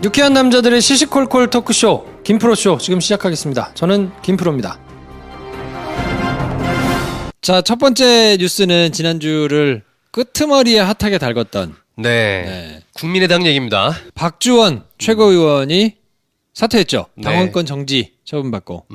유쾌한 남자들의 시시콜콜 토크쇼 김프로쇼 지금 시작하겠습니다. 저는 김프로입니다. 자, 첫 번째 뉴스는 지난주를 끄트머리에 핫하게 달궜던 네. 국민의당 얘기입니다. 박주원 최고위원이 사퇴했죠. 네. 당원권 정지 처분받고.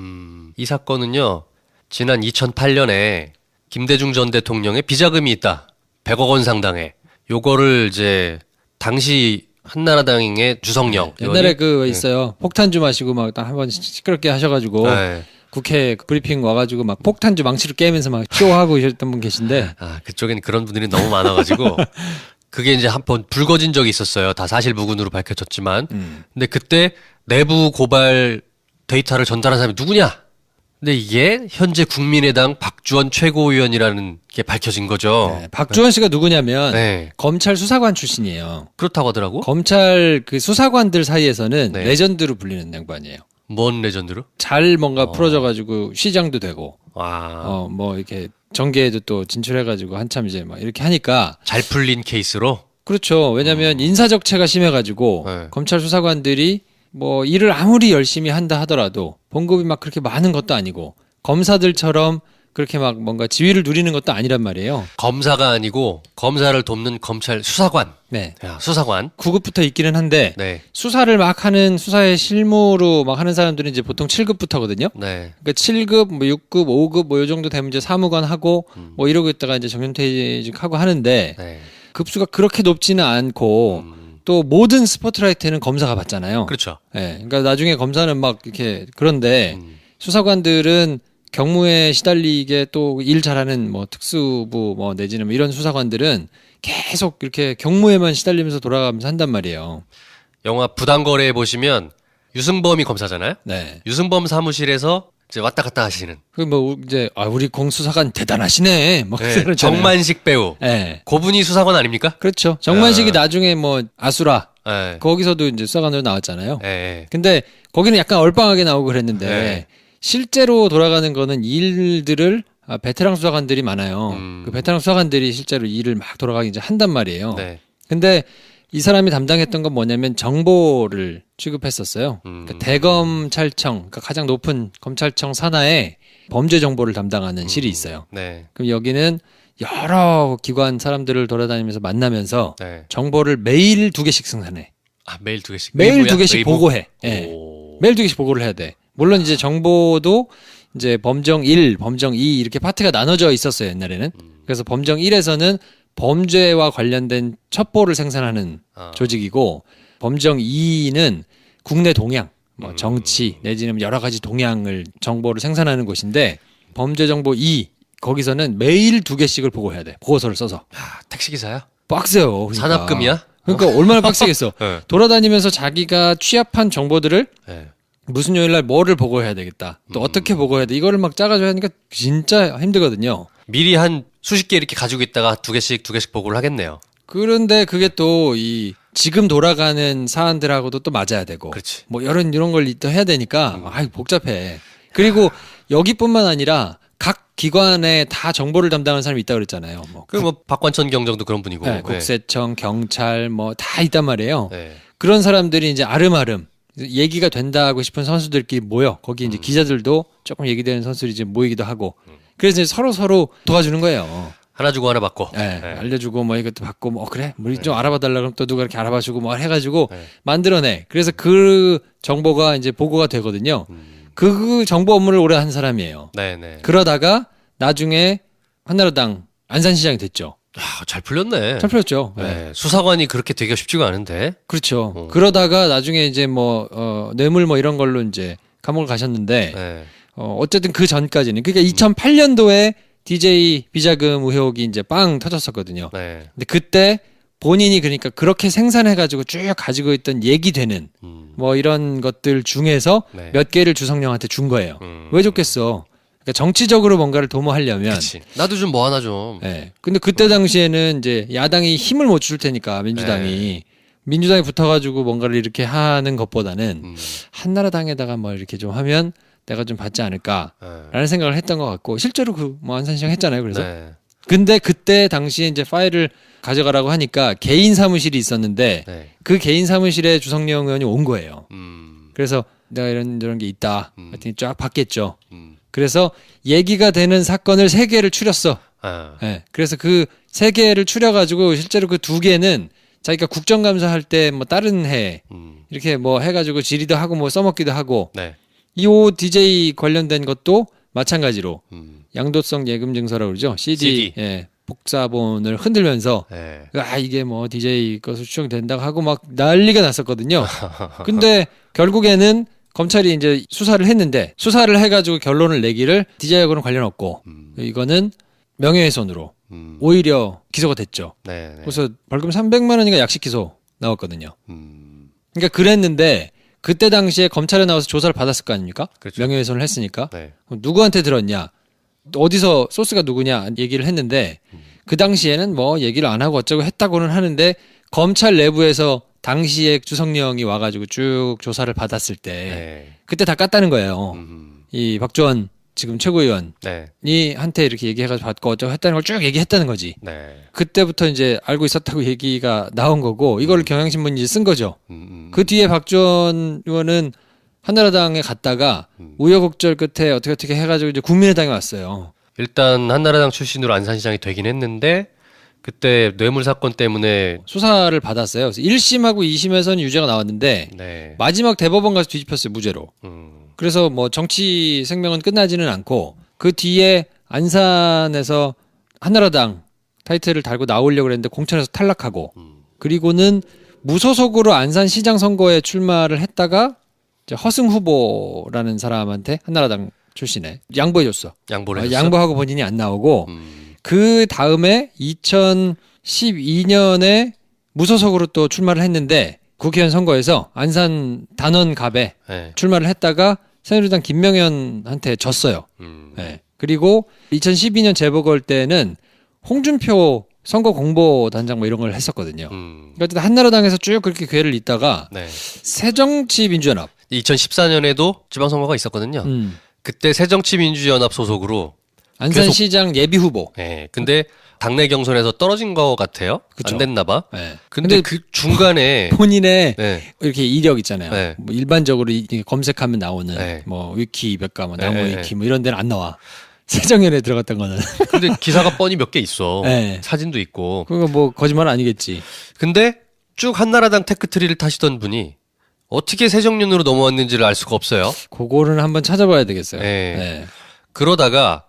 이 사건은요, 지난 2008년에 김대중 전 대통령의 비자금이 있다. 100억 원 상당의. 요거를 이제 당시 한나라당의 주성영 옛날에 그 네. 있어요. 폭탄주 마시고 막 한 번 시끄럽게 하셔가지고 네. 국회 브리핑 와가지고 막 폭탄주 망치를 깨면서 막 쇼하고 계셨던 분 계신데. 아, 그쪽에는 그런 분들이 너무 많아가지고 그게 이제 한 번 불거진 적이 있었어요. 다 사실무근으로 밝혀졌지만. 근데 그때 내부 고발 데이터를 전달한 사람이 누구냐? 근데 이게 현재 국민의당 박주원 최고위원이라는 게 밝혀진 거죠. 네, 박주원 씨가 누구냐면 네. 검찰 수사관 출신이에요. 그렇다고 하더라고. 검찰 그 수사관들 사이에서는 네. 레전드로 불리는 양반이에요. 뭔 레전드로? 잘 뭔가 풀어져가지고 시장도 되고, 와. 뭐 이렇게 정계에도 또 진출해가지고 한참 이제 막 이렇게 하니까. 잘 풀린 케이스로? 그렇죠. 왜냐면 인사적체가 심해가지고 네. 검찰 수사관들이 뭐 일을 아무리 열심히 한다 하더라도 봉급이 막 그렇게 많은 것도 아니고 검사들처럼 그렇게 막 뭔가 지위를 누리는 것도 아니란 말이에요. 검사가 아니고 검사를 돕는 검찰 수사관. 네. 야, 수사관. 9급부터 있기는 한데 네. 수사를 막 하는 수사의 실무로 막 하는 사람들은 이제 보통 7급부터거든요. 네. 그러니까 7급, 뭐 6급, 5급 뭐 요 정도 되면 이제 사무관 하고 뭐 이러고 있다가 이제 정년퇴직하고 하는데 네. 급수가 그렇게 높지는 않고 또 모든 스포트라이트는 검사가 받잖아요. 그렇죠. 예. 그러니까 나중에 검사는 막 이렇게 그런데 수사관들은 경무에 시달리게 또 일 잘하는 뭐 특수부 뭐 내지는 뭐 이런 수사관들은 계속 이렇게 경무에만 시달리면서 돌아가면서 한단 말이에요. 영화 부당거래에 보시면 유승범이 검사잖아요. 네. 유승범 사무실에서 이제 왔다 갔다 하시는. 그 뭐 이제 우리 공수사관 대단하시네. 뭐 네. 그러잖아요. 정만식 배우. 네. 고분이 수사관 아닙니까? 그렇죠. 정만식이 나중에 뭐 아수라 네. 거기서도 이제 수사관으로 나왔잖아요. 네. 근데 거기는 약간 얼빵하게 나오고 그랬는데 네. 실제로 돌아가는 거는 일들을 베테랑 수사관들이 많아요. 그 베테랑 수사관들이 실제로 일을 막 돌아가게 이제 한단 말이에요. 네. 근데 이 사람이 담당했던 건 뭐냐면 정보를 취급했었어요. 그러니까 대검찰청, 그러니까 가장 높은 검찰청 산하에 범죄 정보를 담당하는 실이 있어요. 네. 그럼 여기는 여러 기관 사람들을 돌아다니면서 만나면서 네. 정보를 매일 2개씩 생산해. 아, 매일 2개씩. 매일 웨이브야? 2개씩 웨이브? 보고해. 예. 오. 매일 2개씩 보고를 해야 돼. 물론 이제 정보도 이제 범정 1, 범정 2 이렇게 파트가 나눠져 있었어요, 옛날에는. 그래서 범정 1에서는 범죄와 관련된 첩보를 생산하는 조직이고 범정 2는 국내 동향, 뭐 정치 내지는 여러 가지 동향을 정보를 생산하는 곳인데 범죄 정보 2 거기서는 매일 2개씩을 보고해야 돼. 보고서를 써서. 야, 택시기사야? 빡세요. 그러니까. 산업금이야? 그러니까 얼마나 빡세겠어. 네. 돌아다니면서 자기가 취합한 정보들을 네. 무슨 요일 날 뭐를 보고해야 되겠다. 또 어떻게 보고해야 돼. 이거를 막 짜가지고 하니까 진짜 힘들거든요. 미리 한 수십 개 이렇게 가지고 있다가 2개씩 보고를 하겠네요. 그런데 그게 또 이 지금 돌아가는 사안들하고도 또 맞아야 되고. 그렇지. 뭐 이런 걸 또 해야 되니까 복잡해. 그리고 여기뿐만 아니라 각 기관에 다 정보를 담당하는 사람이 있다고 그랬잖아요. 뭐 박관천 경정도 그런 분이고. 네, 국세청, 경찰 뭐 다 있단 말이에요. 네. 그런 사람들이 이제 아름아름 얘기가 된다고 싶은 선수들끼리 모여. 거기 이제 기자들도 조금 얘기되는 선수들이 이제 모이기도 하고. 그래서 이제 서로 도와주는 거예요. 하나 주고 하나 받고. 네, 네. 알려주고 뭐 이것도 받고 뭐 그래 우리 좀 알아봐 달라 그럼 또 누가 이렇게 알아봐주고 뭐 해가지고 네. 만들어내. 그래서 그 정보가 이제 보고가 되거든요. 그 정보 업무를 오래 한 사람이에요. 네네. 그러다가 나중에 한나라당 안산시장이 됐죠. 야, 잘 풀렸네. 잘 풀렸죠. 네. 네. 수사관이 그렇게 되기가 쉽지가 않은데. 그렇죠. 그러다가 나중에 이제 뭐 뇌물 뭐 이런 걸로 이제 감옥을 가셨는데 네. 어쨌든 그 전까지는 그러니까 2008년도에 DJ 비자금 의혹이 이제 빵 터졌었거든요. 네. 근데 그때 본인이 그러니까 그렇게 생산해가지고 쭉 가지고 있던 얘기되는 뭐 이런 것들 중에서 네. 몇 개를 주성령한테 준 거예요. 왜 줬겠어? 그러니까 정치적으로 뭔가를 도모하려면. 그치. 나도 좀 뭐 하나 좀. 네. 근데 그때 당시에는 이제 야당이 힘을 못 줄 테니까 민주당이 민주당이 붙어가지고 뭔가를 이렇게 하는 것보다는 한나라당에다가 뭐 이렇게 좀 하면 내가 좀 받지 않을까라는 생각을 했던 것 같고 실제로 그 뭐 안산시장 했잖아요. 그래서 네. 근데 그때 당시에 이제 파일을 가져가라고 하니까 개인 사무실이 있었는데 네. 그 개인 사무실에 주성령 의원이 온 거예요. 음. 그래서 내가 이런 게 있다. 하여튼 쫙 봤겠죠. 음. 그래서 얘기가 되는 사건을 3개를 추렸어. 아. 네. 그래서 그 3개를 추려가지고 실제로 그 2개는 자기가 국정감사할 때 뭐 다른 해 이렇게 뭐 해가지고 질의도 하고 뭐 써먹기도 하고 네. 이 ODJ 관련된 것도 마찬가지로 양도성 예금 증서라고 그러죠. CD. 예, 복사본을 흔들면서 네. 아 이게 뭐 DJ 것으로 추정된다고 하고 막 난리가 났었거든요. 근데 결국에는 검찰이 이제 수사를 했는데 수사를 해가지고 결론을 내기를 DJ하고는 관련 없고 이거는 명예훼손으로 오히려 기소가 됐죠. 네. 그래서 벌금 300만 원인가 약식 기소 나왔거든요. 그러니까 그랬는데 그때 당시에 검찰에 나와서 조사를 받았을 거 아닙니까? 그렇죠. 명예훼손을 했으니까. 네. 그럼 누구한테 들었냐? 어디서 소스가 누구냐 얘기를 했는데 그 당시에는 뭐 얘기를 안 하고 어쩌고 했다고는 하는데 검찰 내부에서 당시에 주성령이 와가지고 쭉 조사를 받았을 때 네. 그때 다 깠다는 거예요. 이 박주원 지금 최고위원이 네. 한테 이렇게 얘기해가지고 받고 어쩌고 했다는 걸 쭉 얘기했다는 거지. 네. 그때부터 이제 알고 있었다고 얘기가 나온 거고 이걸 경향신문이 쓴 거죠. 그 뒤에 박주원 의원은 한나라당에 갔다가 우여곡절 끝에 어떻게 해가지고 이제 국민의당에 왔어요. 일단 한나라당 출신으로 안산시장이 되긴 했는데 그때 뇌물 사건 때문에 수사를 받았어요. 그래서 1심하고 2심에서는 유죄가 나왔는데 네. 마지막 대법원 가서 뒤집혔어요. 무죄로. 그래서 뭐 정치 생명은 끝나지는 않고 그 뒤에 안산에서 한나라당 타이틀을 달고 나오려고 그랬는데 공천에서 탈락하고 그리고는 무소속으로 안산시장 선거에 출마를 했다가 이제 허승 후보라는 사람한테 한나라당 출신에 양보해줬어. 양보를 했어. 양보하고 본인이 안 나오고 그 다음에 2012년에 무소속으로 또 출마를 했는데 국회의원 선거에서 안산 단원갑에 네. 출마를 했다가 새누리당 김명현한테 졌어요. 네. 그리고 2012년 재보궐 때는 홍준표 선거 공보단장 뭐 이런 걸 했었거든요. 그러니까 한나라당에서 쭉 그렇게 기회를 잇다가 네. 새정치민주연합 2014년에도 지방선거가 있었거든요. 그때 새정치민주연합 소속으로 안산시장 예비 후보. 네. 근데 당내 경선에서 떨어진 것 같아요. 그쵸. 안 됐나 봐. 네. 근데 그 중간에 본인의 네. 이렇게 이력 있잖아요. 네. 뭐 일반적으로 검색하면 나오는 네. 뭐 위키 백과 뭐 네. 나무 위키 뭐 이런 데는 안 나와. 세정연에 들어갔던 거는. 근데 기사가 뻔히 몇 개 있어. 네. 사진도 있고. 그거 뭐 거짓말 아니겠지. 근데 쭉 한나라당 테크트리를 타시던 분이 어떻게 새정년으로 넘어왔는지를 알 수가 없어요. 그거는 한번 찾아봐야 되겠어요. 네. 네. 그러다가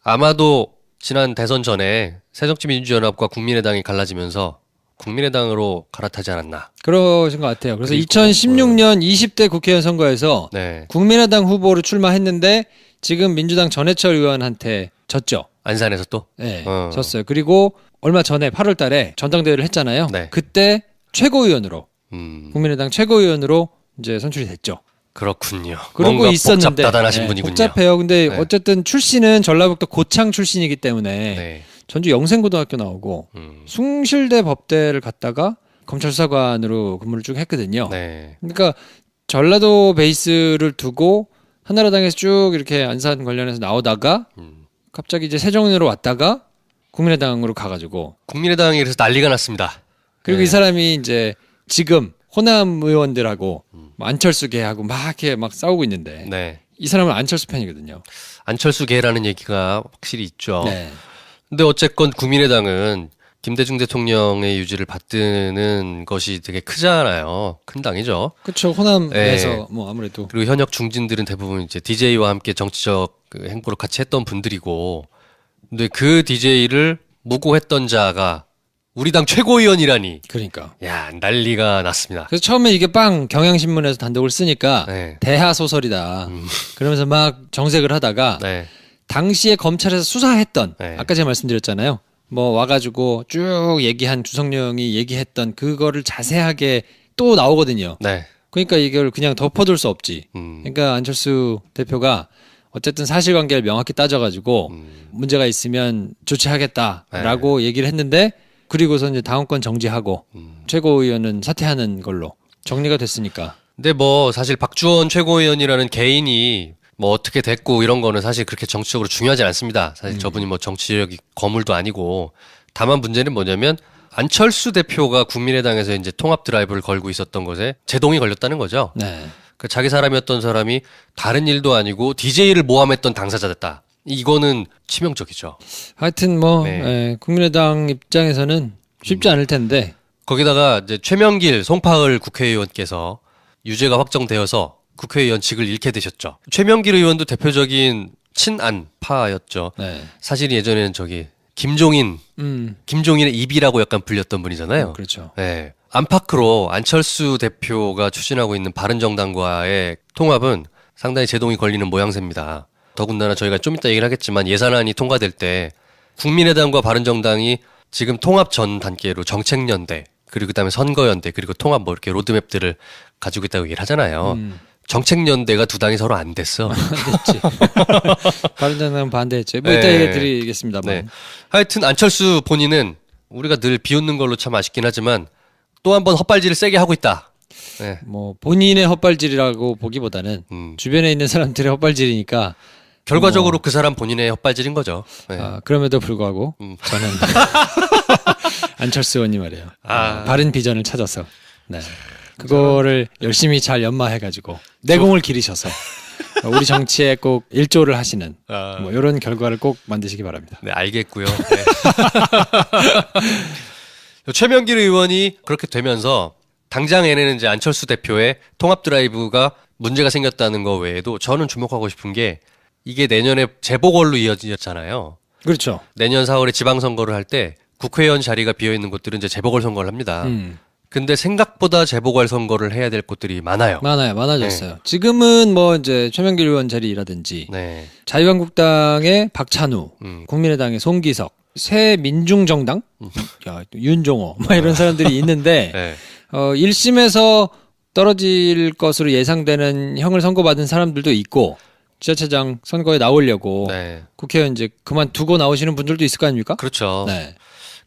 아마도 지난 대선 전에 새정치민주연합과 국민의당이 갈라지면서 국민의당으로 갈아타지 않았나. 그러신 것 같아요. 그래서 그리고, 2016년 20대 국회의원 선거에서 네. 국민의당 후보로 출마했는데 지금 민주당 전해철 의원한테 졌죠. 안산에서 또? 네, 졌어요. 그리고 얼마 전에 8월 달에 전당대회를 했잖아요. 네. 그때 최고위원으로 국민의당 최고위원으로 이제 선출이 됐죠. 그렇군요. 그러고 뭔가 있었는데 복잡다단하신 네, 분이군요. 복잡해요. 근데 네. 어쨌든 출신은 전라북도 고창 출신이기 때문에 네. 전주 영생고등학교 나오고 숭실대 법대를 갔다가 검찰수사관으로 근무를 쭉 했거든요. 네. 그러니까 전라도 베이스를 두고 한나라당에서 쭉 이렇게 안산 관련해서 나오다가 갑자기 이제 세정으로 왔다가 국민의당으로 가가지고 국민의당이 그래서 난리가 났습니다. 그리고 네. 이 사람이 이제 지금 호남 의원들하고 뭐 안철수 계하고 막 이렇게 막 싸우고 있는데 네. 이 사람은 안철수 팬이거든요. 안철수계라는 얘기가 확실히 있죠. 네. 근데 어쨌건 국민의당은 김대중 대통령의 유지를 받드는 것이 되게 크잖아요. 큰 당이죠. 그렇죠. 호남에서 네. 뭐 아무래도 그리고 현역 중진들은 대부분 이제 DJ와 함께 정치적 그 행보를 같이 했던 분들이고, 근데 그 DJ를 무고했던 자가 우리 당 최고위원이라니, 그러니까. 야, 난리가 났습니다. 그래서 처음에 이게 빵 경향신문에서 단독을 쓰니까 네. 대하 소설이다. 그러면서 막 정색을 하다가 네. 당시에 검찰에서 수사했던 네. 아까 제가 말씀드렸잖아요. 뭐 와가지고 쭉 얘기한 주성령이 얘기했던 그거를 자세하게 또 나오거든요. 네. 그러니까 이걸 그냥 덮어둘 수 없지. 그러니까 안철수 대표가 어쨌든 사실관계를 명확히 따져가지고 문제가 있으면 조치하겠다라고 얘기를 했는데 그리고서 이제 당원권 정지하고 최고위원은 사퇴하는 걸로 정리가 됐으니까. 근데 뭐 사실 박주원 최고위원이라는 개인이 뭐 어떻게 됐고 이런 거는 사실 그렇게 정치적으로 중요하지 않습니다. 사실 저분이 뭐 정치력이 거물도 아니고 다만 문제는 뭐냐면 안철수 대표가 국민의당에서 이제 통합 드라이브를 걸고 있었던 것에 제동이 걸렸다는 거죠. 네. 그 자기 사람이었던 사람이 다른 일도 아니고 DJ를 모함했던 당사자였다. 이거는 치명적이죠. 하여튼 뭐 네. 예, 국민의당 입장에서는 쉽지 않을 텐데 거기다가 이제 최명길, 송파을 국회의원께서 유죄가 확정되어서 국회의원직을 잃게 되셨죠. 최명길 의원도 대표적인 친안파였죠. 네. 사실 예전에는 김종인의 입이라고 약간 불렸던 분이잖아요. 그렇죠. 네. 안팎으로 안철수 대표가 추진하고 있는 바른정당과의 통합은 상당히 제동이 걸리는 모양새입니다. 더군다나 저희가 좀 이따 얘기를 하겠지만 예산안이 통과될 때 국민의당과 바른정당이 지금 통합 전 단계로 정책연대 그리고 그다음에 선거연대 그리고 통합 뭐 이렇게 로드맵들을 가지고 있다고 얘기를 하잖아요. 정책연대가 두 당이 서로 안 됐어. 안 됐지. 바른정당은 반대했죠. 뭐 이따 네. 얘기 드리겠습니다만. 네. 하여튼 안철수 본인은 우리가 늘 비웃는 걸로 참 아쉽긴 하지만 또 한 번 헛발질을 세게 하고 있다. 네. 뭐 본인의 헛발질이라고 보기보다는 주변에 있는 사람들의 헛발질이니까 결과적으로 그 사람 본인의 헛발질인 거죠. 네. 그럼에도 불구하고 저는 안철수 의원님 말이에요. 바른 비전을 찾아서 네. 그거를 열심히 잘 연마해가지고 내공을 기르셔서 우리 정치에 꼭 일조를 하시는 뭐 이런 결과를 꼭 만드시기 바랍니다. 네, 알겠고요. 네. 최명길 의원이 그렇게 되면서 당장에는 이제 안철수 대표의 통합 드라이브가 문제가 생겼다는 거 외에도 저는 주목하고 싶은 게 이게 내년에 재보궐로 이어졌잖아요. 그렇죠. 내년 4월에 지방선거를 할 때 국회의원 자리가 비어있는 곳들은 이제 재보궐 선거를 합니다. 근데 생각보다 재보궐 선거를 해야 될 곳들이 많아요. 많아졌어요. 네. 지금은 뭐 이제 최명길 의원 자리라든지 네. 자유한국당의 박찬우, 국민의당의 송기석, 새민중정당, 야, 윤종호, 막 이런 사람들이 있는데 네. 1심에서 떨어질 것으로 예상되는 형을 선고받은 사람들도 있고 지자체장 선거에 나오려고 네. 국회의원 이제 그만두고 나오시는 분들도 있을 거 아닙니까? 그렇죠. 네.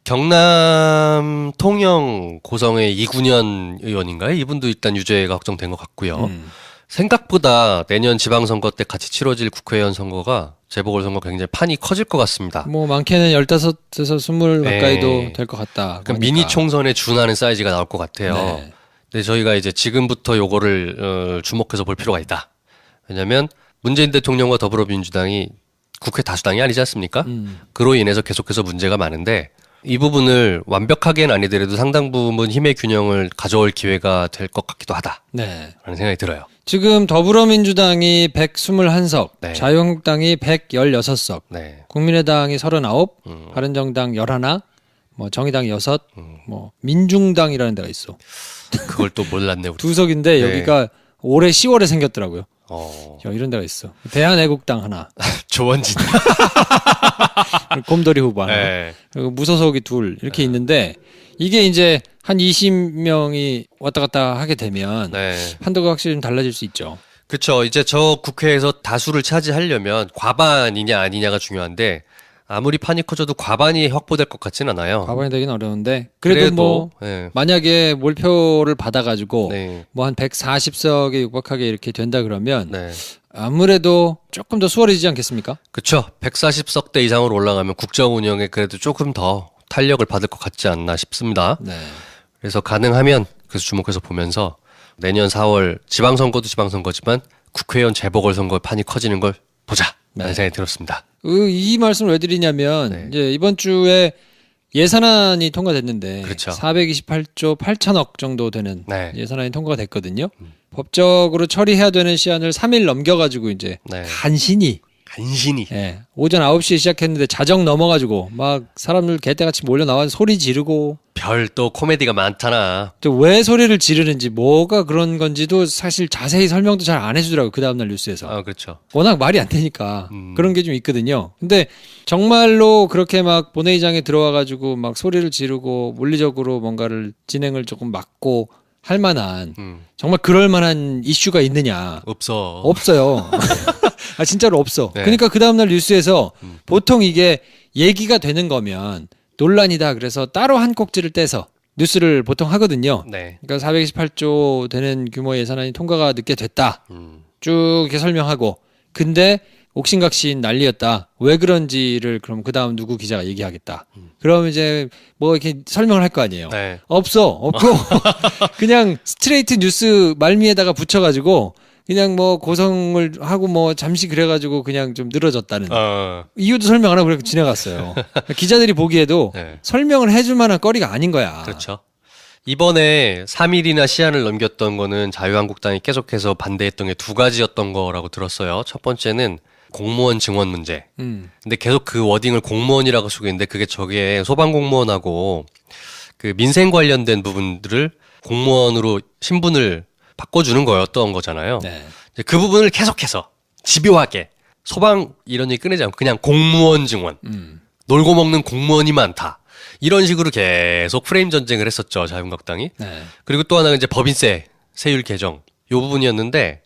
경남 통영 고성의 이군현 의원인가요? 이분도 일단 유죄가 확정된 것 같고요. 생각보다 내년 지방선거 때 같이 치러질 국회의원 선거가 재보궐선거 굉장히 판이 커질 것 같습니다. 뭐 많게는 15에서 20 네. 가까이도 될 것 같다. 그러니까 미니 총선에 준하는 사이즈가 나올 것 같아요. 네. 근데 저희가 이제 지금부터 요거를 주목해서 볼 필요가 있다. 왜냐하면 문재인 대통령과 더불어민주당이 국회 다수당이 아니지 않습니까? 그로 인해서 계속해서 문제가 많은데 이 부분을 완벽하게는 아니더라도 상당 부분 힘의 균형을 가져올 기회가 될 것 같기도 하다. 네. 라는 생각이 들어요. 지금 더불어민주당이 121석, 네. 자유한국당이 116석, 네. 국민의당이 39, 바른정당 11, 뭐 정의당 6, 뭐 민중당이라는 데가 있어. 그걸 또 몰랐네 우리. 두 석인데 네. 여기가 올해 10월에 생겼더라고요. 야, 이런 데가 있어. 대한애국당 하나, 조원진. 곰돌이 후보 하나, 네. 그리고 무소속이 둘 이렇게 있는데 이게 이제 한 20명이 왔다 갔다 하게 되면 네. 판도가 확실히 좀 달라질 수 있죠. 그렇죠. 이제 저 국회에서 다수를 차지하려면 과반이냐 아니냐가 중요한데 아무리 판이 커져도 과반이 확보될 것 같지는 않아요. 과반이 되긴 어려운데 그래도 뭐 네. 만약에 몰표를 받아가지고 네. 뭐 한 140석에 육박하게 이렇게 된다 그러면 네. 아무래도 조금 더 수월해지지 않겠습니까? 그렇죠. 140석대 이상으로 올라가면 국정 운영에 그래도 조금 더 탄력을 받을 것 같지 않나 싶습니다. 네. 그래서 가능하면 그래서 주목해서 보면서 내년 4월 지방선거도 지방선거지만 국회의원 재보궐선거 판이 커지는 걸 보자. 라는 생각이 들었습니다. 이 말씀을 왜 드리냐면 네. 이제 이번 주에 예산안이 통과됐는데 그렇죠. 428조 8천억 정도 되는 네. 예산안이 통과가 됐거든요. 법적으로 처리해야 되는 시한을 3일 넘겨가지고 이제 네. 간신히 예, 오전 9시에 시작했는데 자정 넘어가지고 막 사람들 개떼같이 몰려 나와서 소리 지르고 별 또 코미디가 많잖아. 또 왜 소리를 지르는지 뭐가 그런 건지도 사실 자세히 설명도 잘 안 해주더라고요. 그 다음날 뉴스에서. 아, 그렇죠. 워낙 말이 안 되니까 그런 게 좀 있거든요. 근데 정말로 그렇게 막 본회의장에 들어와가지고 막 소리를 지르고 물리적으로 뭔가를 진행을 조금 막고 할 만한 정말 그럴 만한 이슈가 있느냐? 없어. 없어요. 아 진짜로 없어. 네. 그러니까 그 다음날 뉴스에서 보통 이게 얘기가 되는 거면 논란이다. 그래서 따로 한 꼭지를 떼서 뉴스를 보통 하거든요. 네. 그러니까 428조 되는 규모의 예산안이 통과가 늦게 됐다. 쭉 이렇게 설명하고 근데 옥신각신 난리였다. 왜 그런지를 그럼 그 다음 누구 기자가 얘기하겠다. 그럼 이제 뭐 이렇게 설명을 할 거 아니에요. 네. 없고 그냥 스트레이트 뉴스 말미에다가 붙여가지고 그냥 뭐 고성을 하고 뭐 잠시 그래가지고 그냥 좀 늘어졌다는 이유도 설명 안 하고 그렇게 지나갔어요. 기자들이 보기에도 네. 설명을 해줄 만한 거리가 아닌 거야. 그렇죠. 이번에 3일이나 시한을 넘겼던 거는 자유한국당이 계속해서 반대했던 게 두 가지였던 거라고 들었어요. 첫 번째는 공무원 증원 문제. 근데 계속 그 워딩을 공무원이라고 쓰고 있는데 그게 저게 소방공무원하고 그 민생 관련된 부분들을 공무원으로 신분을 바꿔주는 거였던 거잖아요. 네. 이제 그 부분을 계속해서 집요하게 소방 이런 얘기 꺼내지 않고 그냥 공무원 증원. 놀고 먹는 공무원이 많다. 이런 식으로 계속 프레임 전쟁을 했었죠. 자유한국당이. 네. 그리고 또 하나가 이제 법인세 세율 개정 요 부분이었는데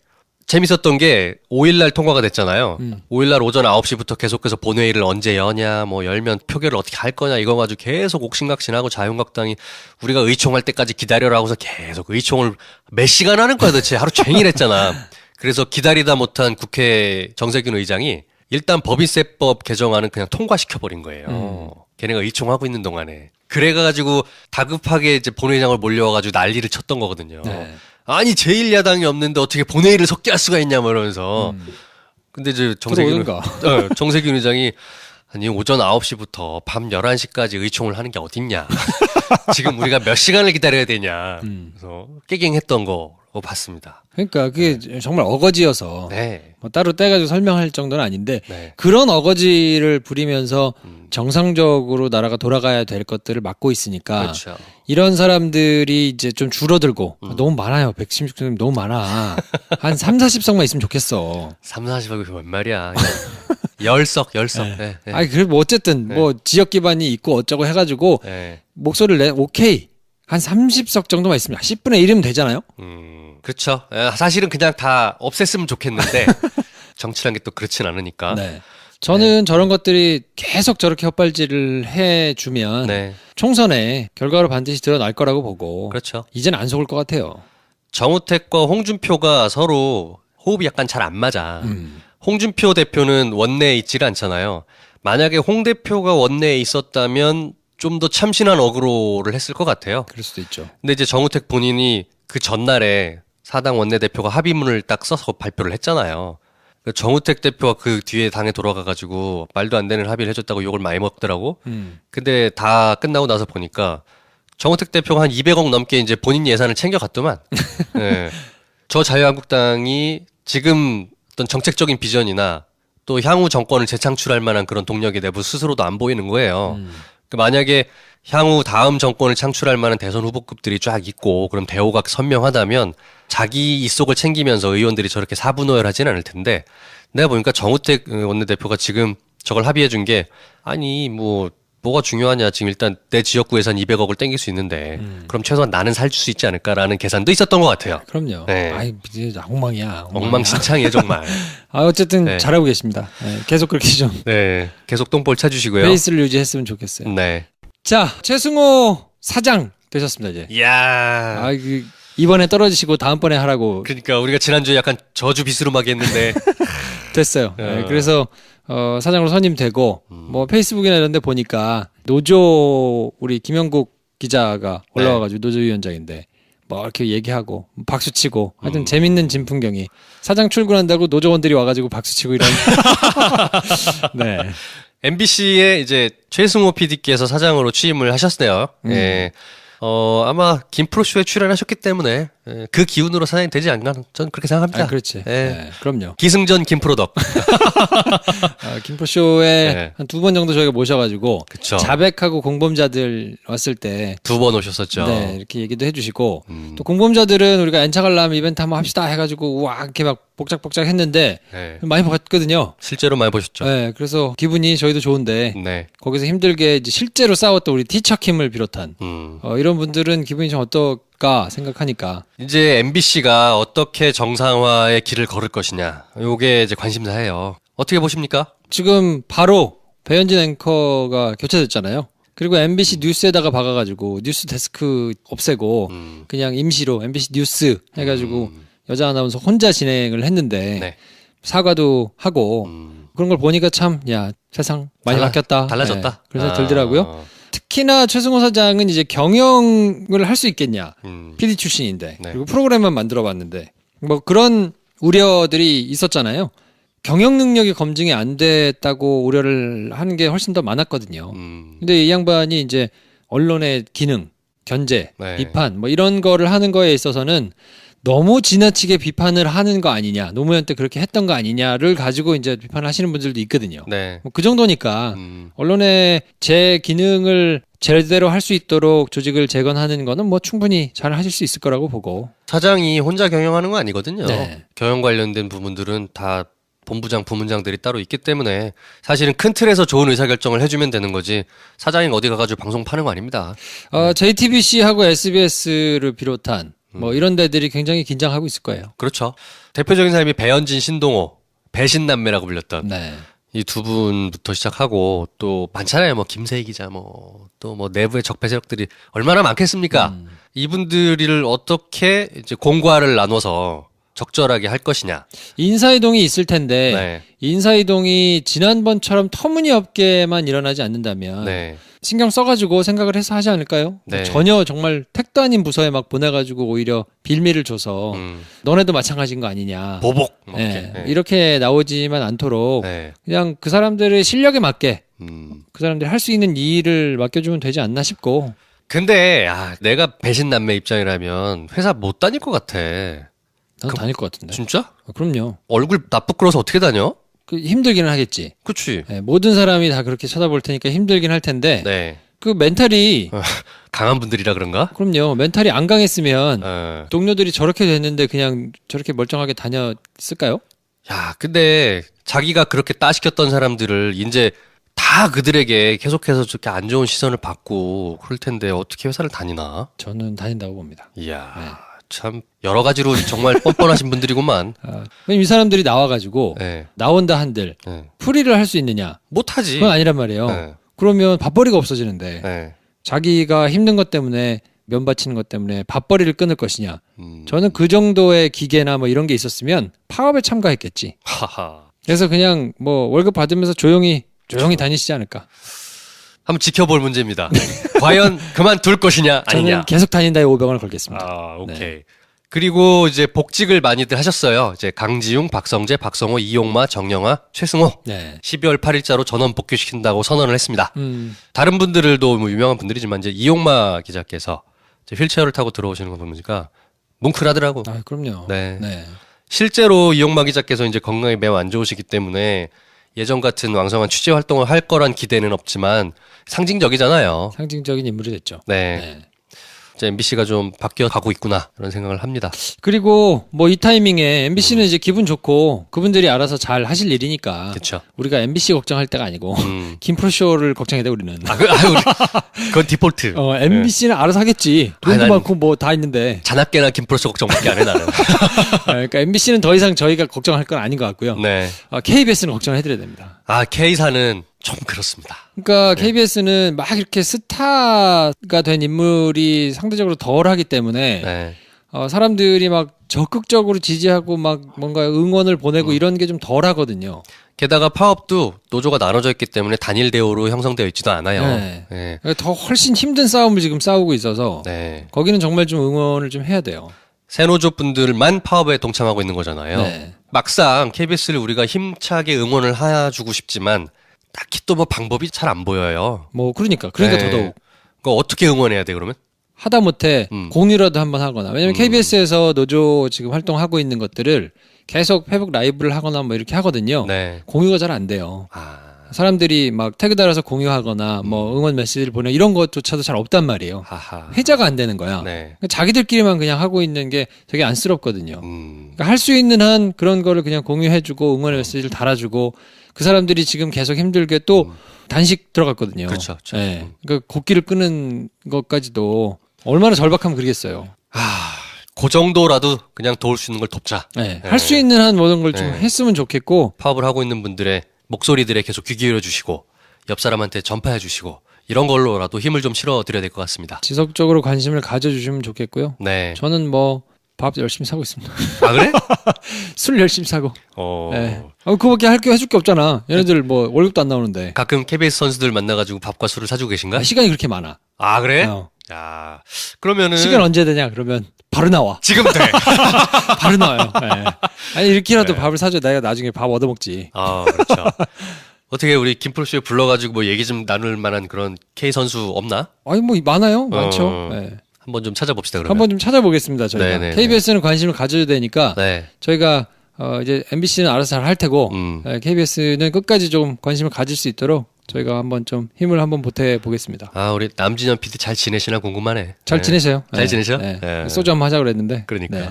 재밌었던 게 5일날 통과가 됐잖아요. 5일날 오전 9시부터 계속해서 본회의를 언제 여냐, 뭐 열면 표결을 어떻게 할 거냐 이거 가지고 계속 옥신각신하고 자유한국당이 우리가 의총할 때까지 기다려라 하고서 계속 의총을 몇 시간 하는 거야 도대체. 하루 종일 했잖아. 그래서 기다리다 못한 국회 정세균 의장이 일단 법인세법 개정안은 그냥 통과시켜버린 거예요. 걔네가 의총하고 있는 동안에. 그래가지고 다급하게 이제 본회의장을 몰려와가지고 난리를 쳤던 거거든요. 네. 아니 제1야당이 없는데 어떻게 본회의를 섞게 할 수가 있냐 뭐 이러면서. 근데 이제 정세균 의장이 아니 오전 9시부터 밤 11시까지 의총을 하는 게 어딨냐. 지금 우리가 몇 시간을 기다려야 되냐. 그래서 깨갱했던 거 봤습니다. 그러니까 그게 정말 어거지여서 네. 뭐 따로 떼가지고 설명할 정도는 아닌데 네. 그런 어거지를 부리면서 정상적으로 나라가 돌아가야 될 것들을 막고 있으니까 그렇죠. 이런 사람들이 이제 좀 줄어들고 너무 많아요. 116명 너무 많아. 한 3, 40석만 있으면 좋겠어. 3, 40억이 웬 말이야. 10석. 네. 네. 아니 그래 뭐 어쨌든 뭐 지역 기반이 있고 어쩌고 해가지고 네. 목소리를 내 오케이 한 30석 정도만 있으면 10분의 1이면 되잖아요. 그렇죠. 사실은 그냥 다 없앴으면 좋겠는데 정치란 게 또 그렇진 않으니까. 네. 저는 저런 것들이 계속 저렇게 헛발질을 해주면 네. 총선에 결과로 반드시 드러날 거라고 보고 그렇죠. 이제는 안 속을 것 같아요. 정우택과 홍준표가 서로 호흡이 약간 잘 안 맞아. 홍준표 대표는 원내에 있지를 않잖아요. 만약에 홍 대표가 원내에 있었다면 좀 더 참신한 어그로를 했을 것 같아요. 그럴 수도 있죠. 근데 이제 정우택 본인이 그 전날에 사당 원내대표가 합의문을 딱 써서 발표를 했잖아요. 정우택 대표가 그 뒤에 당에 돌아가가지고 말도 안 되는 합의를 해줬다고 욕을 많이 먹더라고. 근데 다 끝나고 나서 보니까 정우택 대표가 한 200억 넘게 이제 본인 예산을 챙겨갔더만. 네. 저 자유한국당이 지금 어떤 정책적인 비전이나 또 향후 정권을 재창출할 만한 그런 동력이 내부 스스로도 안 보이는 거예요. 만약에 향후 다음 정권을 창출할 만한 대선 후보급들이 쫙 있고 그럼 대우가 선명하다면 자기 입속을 챙기면서 의원들이 저렇게 사분오열하진 않을 텐데 내가 보니까 정우택 원내대표가 지금 저걸 합의해 준 게 아니 뭐가 중요하냐 지금 일단 내 지역구 예산 200억을 땡길 수 있는데 그럼 최소한 나는 살줄 수 있지 않을까라는 계산도 있었던 것 같아요. 그럼요. 네. 아이 이제 엉망이야. 엉망진창이에요 정말. 아 어쨌든 네. 잘하고 계십니다. 네, 계속 그렇게 좀 네, 계속 똥볼 차주시고요. 베이스를 유지했으면 좋겠어요. 네. 자 최승호 사장 되셨습니다 이제. 이야. 아 이번에 떨어지시고 다음번에 하라고 그러니까 우리가 지난주에 약간 저주 비스름하게 했는데 됐어요. 네, 그래서 사장으로 선임되고 뭐 페이스북이나 이런 데 보니까 노조 우리 김영국 기자가 올라와가지고 노조 위원장인데 뭐 이렇게 얘기하고 박수치고 하여튼 재밌는 진풍경이 사장 출근한다고 노조원들이 와가지고 박수치고 이런 네. MBC의 이제 최승호 PD께서 사장으로 취임을 하셨네요. 예. 아마 김프로쇼에 출연하셨기 때문에 그 기운으로 사장이 되지 않나 저는 그렇게 생각합니다. 아, 그렇지. 예. 네, 그럼요. 기승전 김프로덕. 김프로쇼에 네. 한 2번 정도 저희가 모셔가지고 그쵸. 자백하고 공범자들 왔을 때 2번 오셨었죠. 네, 이렇게 얘기도 해주시고 또 공범자들은 우리가 엔차 관람 이벤트 한번 합시다 해가지고 와 이렇게 막 복작복작 했는데 네. 많이 봤거든요. 실제로 많이 보셨죠. 네, 그래서 기분이 저희도 좋은데 네. 거기서 힘들게 이제 실제로 싸웠던 우리 티처킴을 비롯한 이런 분들은 기분이 좀 어떨까 생각하니까 이제 MBC가 어떻게 정상화의 길을 걸을 것이냐. 요게 이제 관심사예요. 어떻게 보십니까? 지금 바로 배현진 앵커가 교체됐잖아요. 그리고 MBC 뉴스에다가 박아가지고 뉴스 데스크 없애고 그냥 임시로 MBC 뉴스 해가지고 여자 아나운서 혼자 진행을 했는데 네. 사과도 하고 그런 걸 보니까 참, 야, 세상 많이 바뀌었다. 달라졌다. 네, 그래서 들더라고요. 특히나 최승호 사장은 이제 경영을 할 수 있겠냐. PD 출신인데. 네. 그리고 프로그램만 만들어 봤는데. 뭐 그런 우려들이 있었잖아요. 경영 능력이 검증이 안 됐다고 우려를 하는 게 훨씬 더 많았거든요. 근데 이 양반이 이제 언론의 기능, 견제, 네. 비판 뭐 이런 거를 하는 거에 있어서는 너무 지나치게 비판을 하는 거 아니냐, 노무현 때 그렇게 했던 거 아니냐를 가지고 이제 비판을 하시는 분들도 있거든요. 네. 뭐 그 정도니까 언론의 제 기능을 제대로 할 수 있도록 조직을 재건하는 거는 뭐 충분히 잘 하실 수 있을 거라고 보고. 사장이 혼자 경영하는 거 아니거든요. 네. 경영 관련된 부분들은 다 본부장, 부문장들이 따로 있기 때문에 사실은 큰 틀에서 좋은 의사결정을 해주면 되는 거지 사장이 어디 가가지고 방송 파는 거 아닙니다. JTBC하고 SBS를 비롯한 뭐 이런 데들이 굉장히 긴장하고 있을 거예요. 그렇죠. 대표적인 사람이 배현진, 신동호, 배신남매라고 불렸던 네. 이 두 분부터 시작하고 또 많잖아요. 뭐 김세희 기자 뭐 또 뭐 내부의 적폐 세력들이 얼마나 많겠습니까? 이분들을 어떻게 이제 공과를 나눠서 적절하게 할 것이냐. 인사이동이 있을 텐데 네. 인사이동이 지난번처럼 터무니없게만 일어나지 않는다면 네. 신경 써가지고 생각을 해서 하지 않을까요? 네. 전혀 정말 택도 아닌 부서에 막 보내가지고 오히려 빌미를 줘서 너네도 마찬가지인 거 아니냐. 보복. 뭐 네. 이렇게. 네. 이렇게 나오지만 않도록 네. 그냥 그 사람들의 실력에 맞게 음. 그 사람들이 할 수 있는 일을 맡겨주면 되지 않나 싶고. 근데 내가 배신남매 입장이라면 회사 못 다닐 것 같아. 난 다닐 것 같은데. 진짜? 그럼요. 얼굴 나쁘끄러서 어떻게 다녀? 그 힘들기는 하겠지. 그치. 네, 모든 사람이 다 그렇게 쳐다볼 테니까 힘들긴 할 텐데 네. 그 멘탈이 강한 분들이라 그런가? 그럼요. 멘탈이 안 강했으면 어. 동료들이 저렇게 됐는데 그냥 저렇게 멀쩡하게 다녔을까요? 야, 근데 자기가 그렇게 따시켰던 사람들을 이제 다 그들에게 계속해서 저렇게 안 좋은 시선을 받고 그럴 텐데 어떻게 회사를 다니나? 저는 다닌다고 봅니다. 이야, 참 여러 가지로 정말 뻔뻔하신 분들이구만. 왜냐면 이 사람들이 나와가지고 네. 나온다 한들 네. 풀이를 할 수 있느냐? 못하지. 그건 아니란 말이에요. 네. 그러면 밥벌이가 없어지는데 네. 자기가 힘든 것 때문에 면 바치는 것 때문에 밥벌이를 끊을 것이냐? 음. 저는 그 정도의 기계나 뭐 이런 게 있었으면 파업에 참가했겠지. 하하. 그래서 그냥 뭐 월급 받으면서 조용히 다니시지 않을까. 한번 지켜볼 문제입니다. 과연 그만둘 것이냐 아니냐. 저는 계속 다닌다에 500원을 걸겠습니다. 아, 오케이. 그리고 이제 복직을 많이들 하셨어요. 이제 강지웅, 박성재, 박성호, 이용마, 정영아, 최승호. 네. 12월 8일자로 전원 복귀시킨다고 선언을 했습니다. 음. 다른 분들도 뭐 유명한 분들이지만 이제 이용마 기자께서 이제 휠체어를 타고 들어오시는 거 보니까 뭉클하더라고. 아, 그럼요. 네. 네. 실제로 이용마 기자께서 이제 건강이 매우 안 좋으시기 때문에 예전 같은 왕성한 취재 활동을 할 거란 기대는 없지만 상징적이잖아요. 상징적인 인물이 됐죠. 네. 네. 이제 MBC가 좀 바뀌어 가고 있구나 그런 생각을 합니다. 그리고 뭐 이 타이밍에 MBC는 이제 기분 좋고 그분들이 알아서 잘 하실 일이니까 그렇죠. 우리가 MBC 걱정할 때가 아니고 김프로쇼를 걱정해야 돼 우리는. 그건 디폴트. MBC는 알아서 하겠지. 돈도 난- 많고 뭐 다 있는데. 자나깨나 김프로스 걱정밖에 안 해 나는. 그러니까 MBC는 더 이상 저희가 걱정할 건 아닌 것 같고요. 네. KBS는 걱정을 해드려야 됩니다. K사는 좀 그렇습니다. 그러니까 KBS는 막 이렇게 스타가 된 인물이 상대적으로 덜하기 때문에 네. 사람들이 막 적극적으로 지지하고 막 뭔가 응원을 보내고 이런 게 좀 덜하거든요. 게다가 파업도 노조가 나눠져 있기 때문에 단일 대우로 형성되어 있지도 않아요. 네. 네. 그러니까 더 훨씬 힘든 싸움을 지금 싸우고 있어서 네. 거기는 정말 좀 응원을 좀 해야 돼요. 새노조 분들만 파업에 동참하고 있는 거잖아요. 네. 막상 KBS를 우리가 힘차게 응원을 해주고 싶지만 딱히 또 뭐 방법이 잘 안 보여요. 뭐 그러니까 네. 더더욱 그거 어떻게 응원해야 돼 그러면? 하다못해 공유라도 한번 하거나 왜냐면 KBS에서 노조 지금 활동하고 있는 것들을 계속 페북 라이브를 하거나 뭐 이렇게 하거든요. 네. 공유가 잘 안 돼요. 아, 사람들이 막 태그 달아서 공유하거나 뭐 응원 메시지를 보내 이런 것조차도 잘 없단 말이에요. 하하. 회자가 안 되는 거야. 네. 그러니까 자기들끼리만 그냥 하고 있는 게 되게 안쓰럽거든요. 음. 그러니까 할 수 있는 한 그런 거를 그냥 공유해주고 응원 메시지를 달아주고 그 사람들이 지금 계속 힘들게 또 단식 들어갔거든요. 그렇죠, 그렇죠. 네. 그러니까 곡기를 끄는 것까지도 얼마나 절박하면 그러겠어요. 그 정도라도 그냥 도울 수 있는 걸 돕자. 네. 할 수 있는 한 모든 걸 좀 네. 했으면 좋겠고 파업을 하고 있는 분들의 목소리들에 계속 귀 기울여 주시고 옆 사람한테 전파해 주시고 이런 걸로라도 힘을 좀 실어 드려야 될 것 같습니다. 지속적으로 관심을 가져주시면 좋겠고요. 네. 저는 뭐 밥 열심히 사고 있습니다. 아 그래? 술 열심히 사고. 어. 네. 그거밖에 해줄 게 없잖아. 얘네들 뭐 월급도 안 나오는데. 가끔 KBS 선수들 만나가지고 밥과 술을 사주고 계신가? 시간이 그렇게 많아. 아 그래? 야, 그러면은 시간 언제 되냐? 그러면 바로 나와. 지금 돼. 바로 나와요. 네. 아니 이렇게라도 네. 밥을 사줘. 내가 나중에 밥 얻어 먹지. 그렇죠. 어떻게 우리 김프로쇼에 불러가지고 뭐 얘기 좀 나눌 만한 그런 K 선수 없나? 아니 뭐 많아요. 많죠. 네. 한번 좀 찾아봅시다. 그러면. 한번 좀 찾아보겠습니다. 저희가 네네네. KBS는 관심을 가져야 되니까 네. 저희가 이제 MBC는 알아서 잘 할 테고 KBS는 끝까지 좀 관심을 가질 수 있도록 저희가 한번 좀 힘을 한번 보태 보겠습니다. 우리 남진현 PD 잘 지내시나 궁금하네. 잘 지내세요? 잘 지내셔? 네. 네. 소주 한번 하자 그랬는데. 그러니까. 네.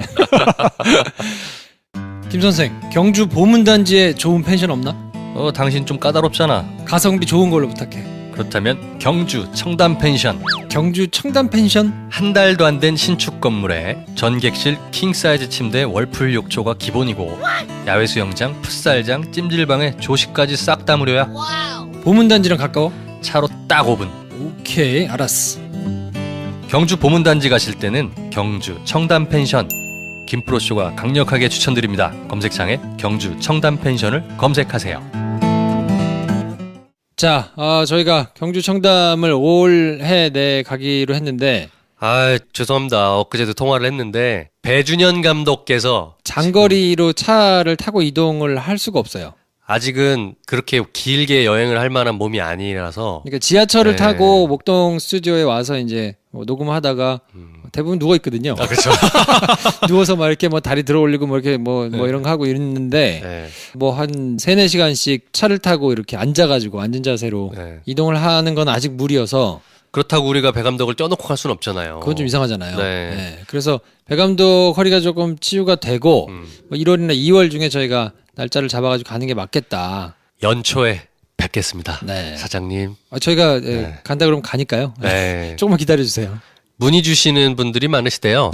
김 선생, 경주 보문단지에 좋은 펜션 없나? 당신 좀 까다롭잖아. 가성비 좋은 걸로 부탁해. 그렇다면 경주 청담 펜션. 경주 청담 펜션? 한 달도 안 된 신축 건물에 전객실 킹사이즈 침대 월풀 욕조가 기본이고 야외 수영장, 풋살장, 찜질방에 조식까지 싹 다 무료야. 보문단지랑 가까워? 차로 딱 5분. 오케이, 알았어. 경주 보문단지 가실 때는 경주 청담 펜션. 김프로쇼가 강력하게 추천드립니다. 검색창에 경주 청담 펜션을 검색하세요. 자, 저희가 경주 청담을 올해 내 가기로 했는데 죄송합니다. 엊그제도 통화를 했는데 배준현 감독께서 장거리로 차를 타고 이동을 할 수가 없어요. 아직은 그렇게 길게 여행을 할 만한 몸이 아니라서 그러니까 지하철을 네. 타고 목동 스튜디오에 와서 이제 녹음하다가 대부분 누워 있거든요. 그렇죠. 누워서 막 이렇게 뭐 다리 들어 올리고 뭐 이렇게 뭐 이런 거 하고 있는데 네. 뭐 한 3-4시간씩 차를 타고 이렇게 앉아가지고 앉은 자세로 네. 이동을 하는 건 아직 무리여서 그렇다고 우리가 배 감독을 떼어놓고 갈 수는 없잖아요. 그건 좀 이상하잖아요. 네. 네. 그래서 배 감독 허리가 조금 치유가 되고 뭐 1월이나 2월 중에 저희가 날짜를 잡아가지고 가는 게 맞겠다. 연초에 뵙겠습니다. 네. 사장님. 저희가 네. 간다 그러면 가니까요. 네. 조금만 기다려주세요. 문의 주시는 분들이 많으시대요.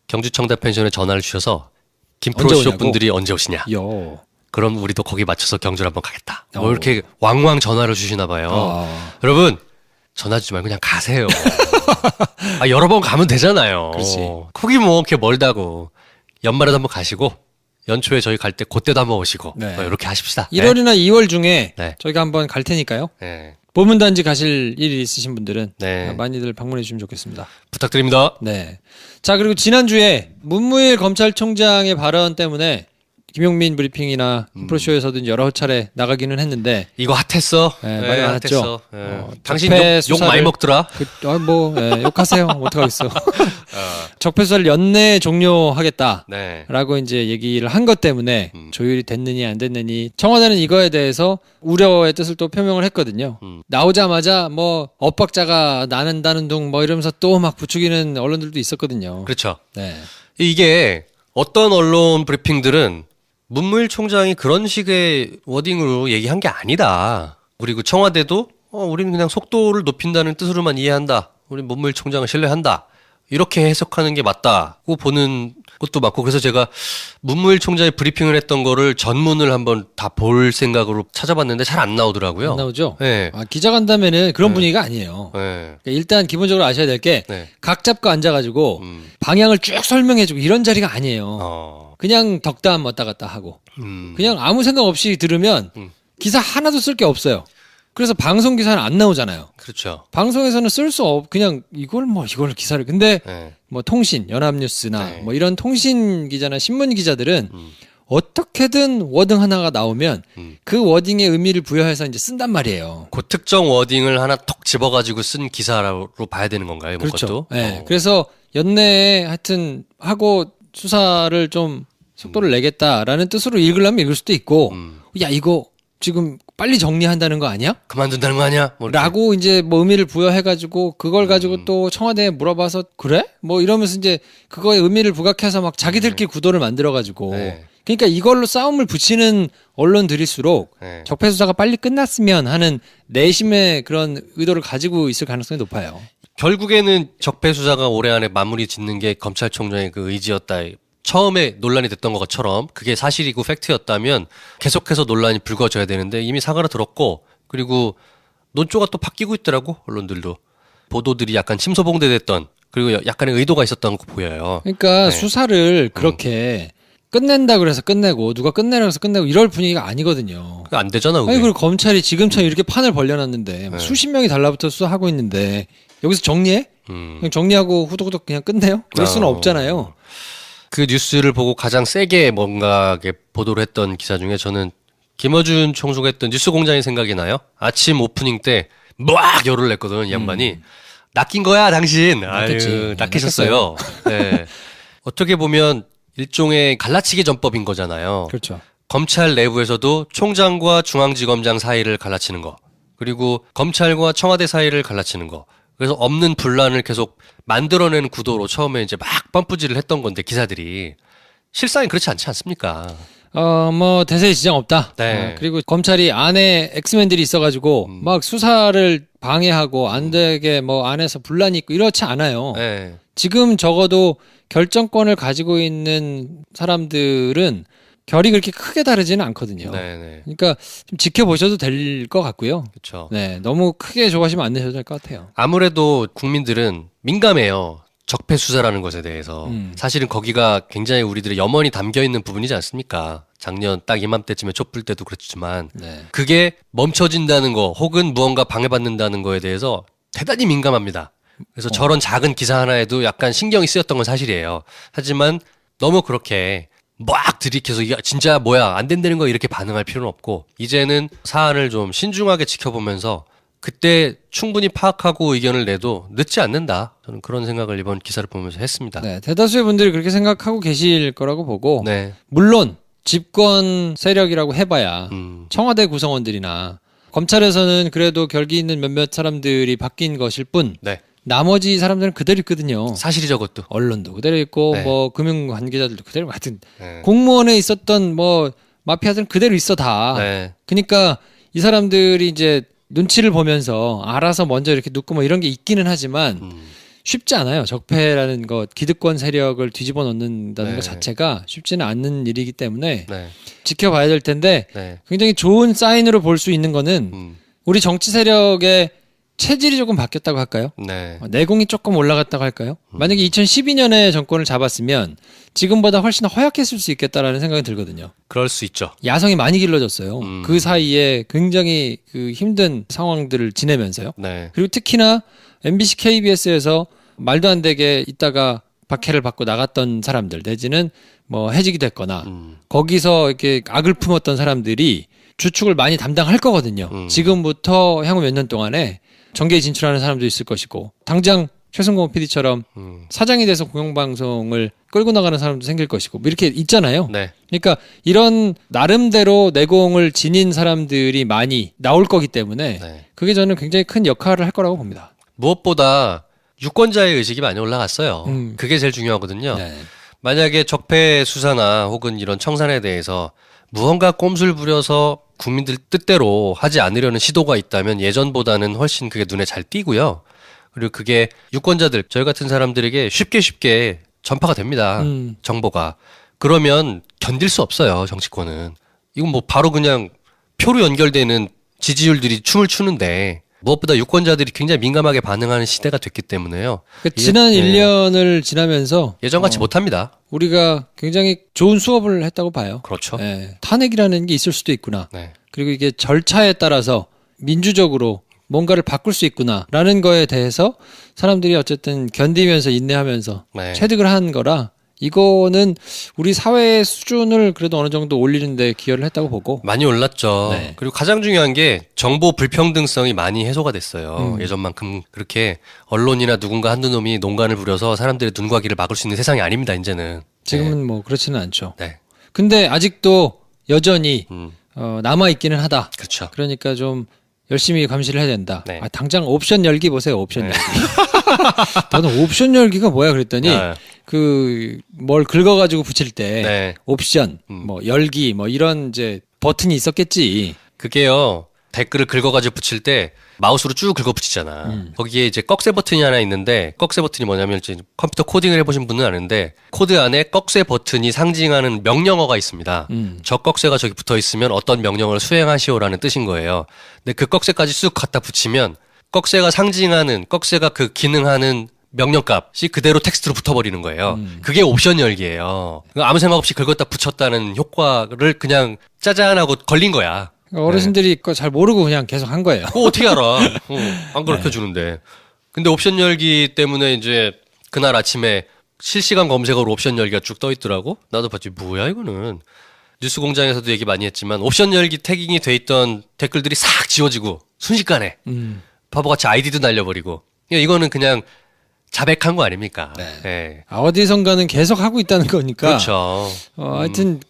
경주 청담 펜션에 전화를 주셔서 언제 김프로쇼 오냐고? 분들이 언제 오시냐. 요. 그럼 우리도 거기 맞춰서 경주를 한번 가겠다. 뭐 이렇게 왕왕 전화를 주시나 봐요. 여러분 전화 주지 말고 그냥 가세요. 여러 번 가면 되잖아요. 그렇지. 거기 뭐 이렇게 멀다고. 연말에도 한번 가시고 연초에 저희 갈 때 그때도 한번 오시고 네. 이렇게 하십시다. 1월이나 2월 중에 네. 저희가 한번 갈 테니까요. 네. 보문단지 가실 일이 있으신 분들은 네. 많이들 방문해 주시면 좋겠습니다. 부탁드립니다. 네. 자, 그리고 지난주에 문무일 검찰총장의 발언 때문에 김용민 브리핑이나 프로쇼에서도 여러 차례 나가기는 했는데 이거 핫했어. 네, 말이 많았죠. 핫했어. 당신 적폐 욕 많이 수사를- 먹더라. 욕하세요. 어떡하겠어. 적폐 수사를 연내 종료하겠다라고 네. 이제 얘기를 한 것 때문에 조율이 됐느니 안 됐느니 청와대는 이거에 대해서 우려의 뜻을 또 표명을 했거든요. 나오자마자 뭐 엇박자가 나는다는 둥 뭐 이러면서 또 막 부추기는 언론들도 있었거든요. 그렇죠. 네. 이게 어떤 언론 브리핑들은 문무일 총장이 그런 식의 워딩으로 얘기한 게 아니다. 그리고 청와대도 우리는 그냥 속도를 높인다는 뜻으로만 이해한다. 우리 문무일 총장을 신뢰한다. 이렇게 해석하는 게 맞다고 보는 것도 맞고, 그래서 제가 문무일 총장이 브리핑을 했던 거를 전문을 한번 다 볼 생각으로 찾아봤는데 잘 안 나오더라고요. 안 나오죠? 네. 기자간담회는 그런 분위기가 아니에요. 네. 그러니까 일단 기본적으로 아셔야 될 게 각 네. 잡고 앉아가지고 방향을 쭉 설명해주고 이런 자리가 아니에요. 그냥 덕담 왔다 갔다 하고 그냥 아무 생각 없이 들으면 기사 하나도 쓸 게 없어요. 그래서 방송 기사는 안 나오잖아요. 그렇죠. 방송에서는 쓸 수 그냥 이걸 기사를 근데 네. 뭐 통신 연합뉴스나 네. 뭐 이런 통신 기자나 신문 기자들은 어떻게든 워딩 하나가 나오면 그 워딩의 의미를 부여해서 이제 쓴단 말이에요. 그 특정 워딩을 하나 톡 집어가지고 쓴 기사로 봐야 되는 건가요? 그렇죠. 그것도? 네. 그래서 연내에 하여튼 하고 수사를 좀 속도를 내겠다라는 뜻으로 읽으려면 읽을 수도 있고, 야 이거 지금 빨리 정리한다는 거 아니야? 그만둔다는 거 아니야? 뭐 이렇게. 라고 이제 뭐 의미를 부여해가지고 그걸 가지고 또 청와대에 물어봐서 그래? 뭐 이러면서 이제 그거에 의미를 부각해서 막 자기들끼리 구도를 만들어가지고 네. 그러니까 이걸로 싸움을 붙이는 언론들일수록 네. 적폐 수사가 빨리 끝났으면 하는 내심의 그런 의도를 가지고 있을 가능성이 높아요. 결국에는 적폐 수사가 올해 안에 마무리 짓는 게 검찰총장의 그 의지였다. 처음에 논란이 됐던 것처럼 그게 사실이고 팩트였다면 계속해서 논란이 불거져야 되는데 이미 사과를 들었고, 그리고 논조가 또 바뀌고 있더라고. 언론들도 보도들이 약간 침소봉대 됐던 그리고 약간의 의도가 있었던 거 보여요. 그러니까 네. 수사를 그렇게 끝낸다 그래서 끝내고 누가 끝내라 해서 끝내고 이럴 분위기가 아니거든요. 그거 안 되잖아, 그게. 아니 그리고 검찰이 지금처럼 이렇게 판을 벌려놨는데 뭐 수십 명이 달라붙어 수사하고 있는데 여기서 정리해? 그냥 정리하고 후두구둑 그냥 끝내요? 그럴 수는 없잖아요. 그 뉴스를 보고 가장 세게 뭔가 보도를 했던 기사 중에 저는 김어준 총수가 했던 뉴스공장이 생각이 나요. 아침 오프닝 때 막 열을 냈거든, 이 양반이. 낚인 거야, 당신. 낚였지. 아유, 낚이셨어요. 네. 어떻게 보면 일종의 갈라치기 전법인 거잖아요. 그렇죠. 검찰 내부에서도 총장과 중앙지검장 사이를 갈라치는 거, 그리고 검찰과 청와대 사이를 갈라치는 거. 그래서 없는 분란을 계속 만들어내는 구도로 처음에 이제 막 펌프질을 했던 건데, 기사들이. 실상이 그렇지 않지 않습니까? 뭐 대세에 지장 없다. 네. 그리고 검찰이 안에 엑스맨들이 있어가지고 막 수사를 방해하고 안 되게 뭐 안에서 분란이 있고 이렇지 않아요. 네. 지금 적어도 결정권을 가지고 있는 사람들은 결이 그렇게 크게 다르지는 않거든요. 네네. 그러니까 좀 지켜보셔도 될 것 같고요. 그렇죠. 네, 너무 크게 조바심 안 내셔도 될 것 같아요. 아무래도 국민들은 민감해요. 적폐 수사라는 것에 대해서. 사실은 거기가 굉장히 우리들의 염원이 담겨 있는 부분이지 않습니까? 작년 딱 이맘때쯤에 촛불 때도 그렇지만 네. 그게 멈춰진다는 거 혹은 무언가 방해받는다는 거에 대해서 대단히 민감합니다. 그래서 저런 작은 기사 하나에도 약간 신경이 쓰였던 건 사실이에요. 하지만 너무 그렇게 막 들이켜서 이게 진짜 뭐야 안 된다는 거 이렇게 반응할 필요는 없고 이제는 사안을 좀 신중하게 지켜보면서 그때 충분히 파악하고 의견을 내도 늦지 않는다. 저는 그런 생각을 이번 기사를 보면서 했습니다. 네, 대다수의 분들이 그렇게 생각하고 계실 거라고 보고 네. 물론 집권 세력이라고 해봐야 청와대 구성원들이나 검찰에서는 그래도 결기 있는 몇몇 사람들이 바뀐 것일 뿐 네. 나머지 사람들은 그대로 있거든요. 사실이죠, 그것도. 언론도 그대로 있고 네. 뭐 금융 관계자들도 그대로 하여튼 네. 공무원에 있었던 뭐 마피아들은 그대로 있어 다. 네. 그러니까 이 사람들이 이제 눈치를 보면서 알아서 먼저 이렇게 눕고 뭐 이런 게 있기는 하지만 쉽지 않아요. 적폐라는 것, 기득권 세력을 뒤집어 놓는다는 네. 것 자체가 쉽지는 않는 일이기 때문에 네. 지켜봐야 될 텐데 네. 굉장히 좋은 사인으로 볼 수 있는 거는 우리 정치 세력의 체질이 조금 바뀌었다고 할까요? 네. 내공이 조금 올라갔다고 할까요? 만약에 2012년에 정권을 잡았으면 지금보다 훨씬 허약했을 수 있겠다라는 생각이 들거든요. 그럴 수 있죠. 야성이 많이 길러졌어요. 그 사이에 굉장히 그 힘든 상황들을 지내면서요. 네. 그리고 특히나 MBC, KBS에서 말도 안 되게 있다가 박해를 받고 나갔던 사람들 내지는 뭐 해직이 됐거나 거기서 이렇게 악을 품었던 사람들이 주축을 많이 담당할 거거든요. 지금부터 향후 몇 년 동안에 정계에 진출하는 사람도 있을 것이고 당장 최승공 PD처럼 사장이 돼서 공영방송을 끌고 나가는 사람도 생길 것이고 뭐 이렇게 있잖아요. 네. 그러니까 이런 나름대로 내공을 지닌 사람들이 많이 나올 거기 때문에 네. 그게 저는 굉장히 큰 역할을 할 거라고 봅니다. 무엇보다 유권자의 의식이 많이 올라갔어요. 그게 제일 중요하거든요. 네. 만약에 적폐 수사나 혹은 이런 청산에 대해서 무언가 꼼수를 부려서 국민들 뜻대로 하지 않으려는 시도가 있다면 예전보다는 훨씬 그게 눈에 잘 띄고요. 그리고 그게 유권자들, 저희 같은 사람들에게 쉽게 전파가 됩니다. 정보가. 그러면 견딜 수 없어요, 정치권은. 이건 뭐 바로 그냥 표로 연결되는 지지율들이 춤을 추는데 무엇보다 유권자들이 굉장히 민감하게 반응하는 시대가 됐기 때문에요. 그러니까 지난 1년을 지나면서 예전같이 못합니다. 우리가 굉장히 좋은 수업을 했다고 봐요. 그렇죠. 네, 탄핵이라는 게 있을 수도 있구나. 네. 그리고 이게 절차에 따라서 민주적으로 뭔가를 바꿀 수 있구나라는 거에 대해서 사람들이 어쨌든 견디면서 인내하면서 네. 체득을 한 거라 이거는 우리 사회의 수준을 그래도 어느 정도 올리는 데 기여를 했다고 보고 많이 올랐죠. 네. 그리고 가장 중요한 게 정보 불평등성이 많이 해소가 됐어요. 예전만큼 그렇게 언론이나 누군가 한두 놈이 농간을 부려서 사람들의 눈과 귀를 막을 수 있는 세상이 아닙니다. 이제는. 지금은 뭐 그렇지는 않죠. 네. 근데 아직도 여전히 남아 있기는 하다. 그렇죠. 그러니까 좀 열심히 감시를 해야 된다. 네. 아, 당장 옵션 열기 보세요. 옵션 열기. 저는 옵션 열기가 뭐야 그랬더니 네. 그 뭘 긁어가지고 붙일 때 네. 옵션, 뭐 열기, 뭐 이런 이제 버튼이 있었겠지. 그게요. 댓글을 긁어가지고 붙일 때 마우스로 쭉 긁어 붙이잖아. 거기에 이제 꺽쇠 버튼이 하나 있는데 꺽쇠 버튼이 뭐냐면 이제 컴퓨터 코딩을 해보신 분은 아는데 코드 안에 꺽쇠 버튼이 상징하는 명령어가 있습니다. 저 꺽쇠가 저기 붙어 있으면 어떤 명령을 수행하시오라는 뜻인 거예요. 근데 그 꺽쇠까지 쑥 갖다 붙이면 꺽쇠가 상징하는 꺽쇠가 그 기능하는 명령값이 그대로 텍스트로 붙어버리는 거예요. 그게 옵션 열기예요. 아무 생각 없이 긁었다 붙였다는 효과를 그냥 짜잔하고 걸린 거야. 어르신들이 그거 잘 모르고 그냥 계속 한 거예요. 그거 어떻게 알아? 안 가르쳐 주는데. 근데 옵션 열기 때문에 이제 그날 아침에 실시간 검색어로 옵션 열기가 쭉 떠 있더라고. 나도 봤지. 뭐야 이거는. 뉴스공장에서도 얘기 많이 했지만 옵션 열기 태깅이 돼 있던 댓글들이 싹 지워지고 순식간에 바보같이 아이디도 날려버리고. 이거는 그냥 자백한 거 아닙니까? 네. 네. 어디선가는 계속 하고 있다는 거니까. 그렇죠. 하여튼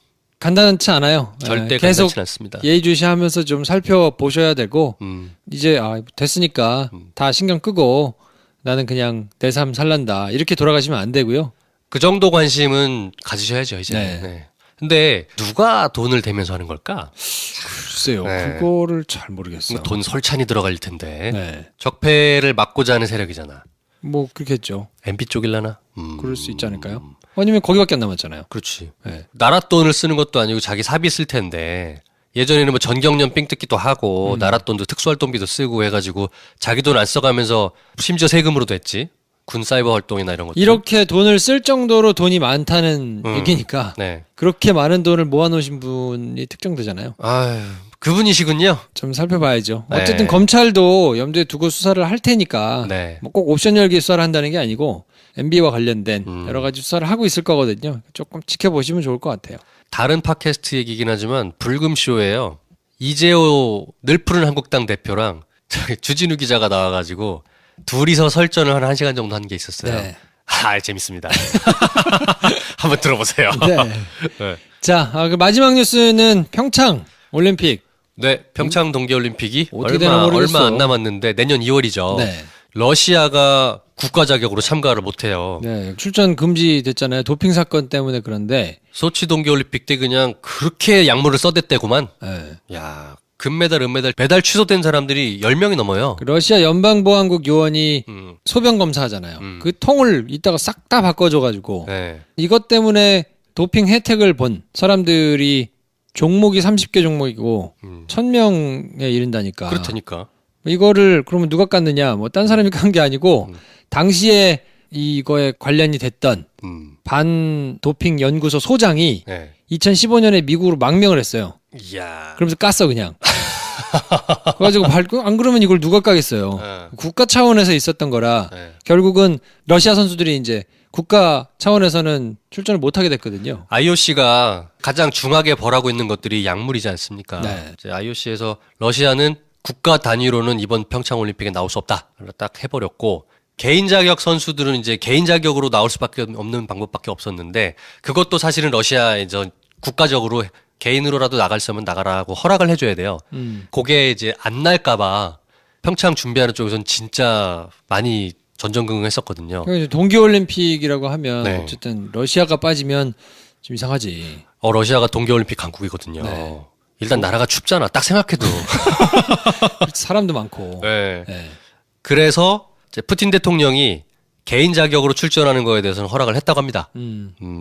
간단치 않아요. 절대 계속 간단치 않습니다. 예의주시하면서 좀 살펴보셔야 되고 이제 됐으니까 다 신경 끄고 나는 그냥 내 삶 살란다 이렇게 돌아가시면 안 되고요. 그 정도 관심은 가지셔야죠 이제. 네. 네. 근데 누가 돈을 대면서 하는 걸까? 글쎄요. 네. 그거를 잘 모르겠어요. 돈 설찬이 들어갈 텐데. 네. 적폐를 막고자 하는 세력이잖아. 뭐 그렇겠죠. MB 쪽일라나? 그럴 수 있지 않을까요? 아니면 거기밖에 안 남았잖아요. 그렇지. 네. 나라 돈을 쓰는 것도 아니고 자기 사비 쓸 텐데 예전에는 뭐 전경련 삥 뜯기도 하고 나라 돈도 특수활동비도 쓰고 해가지고 자기 돈 안 써가면서 심지어 세금으로도 했지. 군 사이버 활동이나 이런 것도. 이렇게 돈을 쓸 정도로 돈이 많다는 얘기니까 네. 그렇게 많은 돈을 모아놓으신 분이 특정되잖아요. 아유, 그분이시군요. 좀 살펴봐야죠. 네. 어쨌든 검찰도 염두에 두고 수사를 할 테니까 네. 뭐 꼭 옵션 열기 수사를 한다는 게 아니고 MB와 관련된 여러 가지 수사를 하고 있을 거거든요. 조금 지켜보시면 좋을 것 같아요. 다른 팟캐스트 얘기긴 하지만 불금쇼예요. 이재호 늘푸른 한국당 대표랑 저기 주진우 기자가 나와가지고 둘이서 설전을 한 1시간 정도 한 게 있었어요. 네. 재밌습니다. 한번 들어보세요. 네. 네. 자, 그 마지막 뉴스는 평창 올림픽. 네, 평창 동계올림픽이 어떻게 되나 모르겠어. 얼마 안 남았는데 내년 2월이죠. 네. 러시아가 국가 자격으로 참가를 못해요. 네, 출전 금지됐잖아요. 도핑 사건 때문에 그런데. 소치 동계올림픽 때 그냥 그렇게 약물을 써댔대구만. 네. 야, 금메달, 은메달, 메달 취소된 사람들이 10명이 넘어요. 그 러시아 연방보안국 요원이 소변 검사하잖아요. 그 통을 이따가 싹 다 바꿔줘가지고 네. 이것 때문에 도핑 혜택을 본 사람들이 종목이 30개 종목이고 1000명에 이른다니까. 그렇다니까. 이거를 그러면 누가 깠느냐? 뭐 딴 사람이 깐 게 아니고 당시에 이거에 관련이 됐던 반 도핑 연구소 소장이 네. 2015년에 미국으로 망명을 했어요. 이야. 그러면서 깠어 그냥. 그래가지고 안 그러면 이걸 누가 까겠어요. 네. 국가 차원에서 있었던 거라 네. 결국은 러시아 선수들이 이제 국가 차원에서는 출전을 못하게 됐거든요. IOC가 가장 중하게 벌하고 있는 것들이 약물이지 않습니까? 네. 이제 IOC에서 러시아는 국가 단위로는 이번 평창 올림픽에 나올 수 없다. 딱 해버렸고 개인 자격 선수들은 이제 개인 자격으로 나올 수밖에 없는 방법밖에 없었는데 그것도 사실은 러시아에 국가적으로 개인으로라도 나갈 수 있으면 나가라고 허락을 해줘야 돼요. 그게 이제 안 날까봐 평창 준비하는 쪽에서는 진짜 많이 전전긍긍했었거든요. 그러니까 동계올림픽이라고 하면 네. 어쨌든 러시아가 빠지면 좀 이상하지. 러시아가 동계올림픽 강국이거든요. 네. 일단 나라가 춥잖아. 딱 생각해도. 사람도 많고. 네. 네. 그래서 이제 푸틴 대통령이 개인 자격으로 출전하는 거에 대해서는 허락을 했다고 합니다.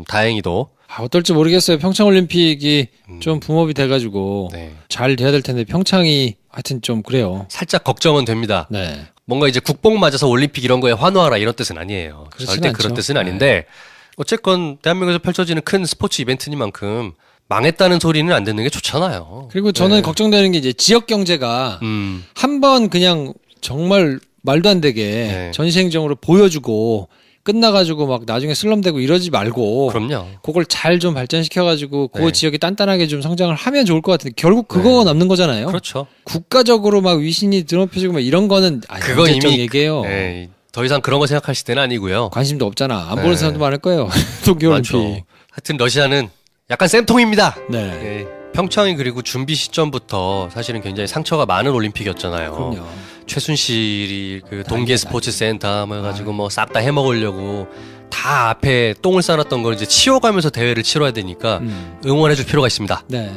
다행히도. 어떨지 모르겠어요. 평창올림픽이 좀 붐업이 돼가지고 네. 잘 돼야 될 텐데 평창이 하여튼 좀 그래요. 살짝 걱정은 됩니다. 네. 뭔가 이제 국뽕 맞아서 올림픽 이런 거에 환호하라 이런 뜻은 아니에요. 그렇진 절대 않죠. 그런 뜻은 아닌데 어쨌건 대한민국에서 펼쳐지는 큰 스포츠 이벤트니만큼 망했다는 소리는 안 듣는 게 좋잖아요. 그리고 저는 걱정되는 게 이제 지역 경제가 한 번 그냥 정말 말도 안 되게 네. 전시행정으로 보여주고 끝나가지고 막 나중에 슬럼되고 이러지 말고 그럼요. 그걸 잘 좀 발전시켜가지고 그 네. 지역이 단단하게 좀 성장을 하면 좋을 것 같은데 결국 그거 남는 거잖아요. 그렇죠. 국가적으로 막 위신이 드높여지고 막 이런 거는 그거 언제적 이미 얘기예요. 네, 더 이상 그런 거 생각하실 때는 아니고요. 관심도 없잖아. 안 네. 보는 사람도 많을 거예요. 동계올림픽. 맞죠. 하여튼 러시아는 약간 쌤통입니다. 네. 네. 평창이 그리고 준비 시점부터 사실은 굉장히 상처가 많은 올림픽이었잖아요. 그럼요. 최순실이 그 동계 스포츠 센터 뭐 해가지고 뭐 싹 다 해먹으려고 다 앞에 똥을 싸놨던 걸 이제 치워가면서 대회를 치러야 되니까 응원해줄 필요가 있습니다. 네.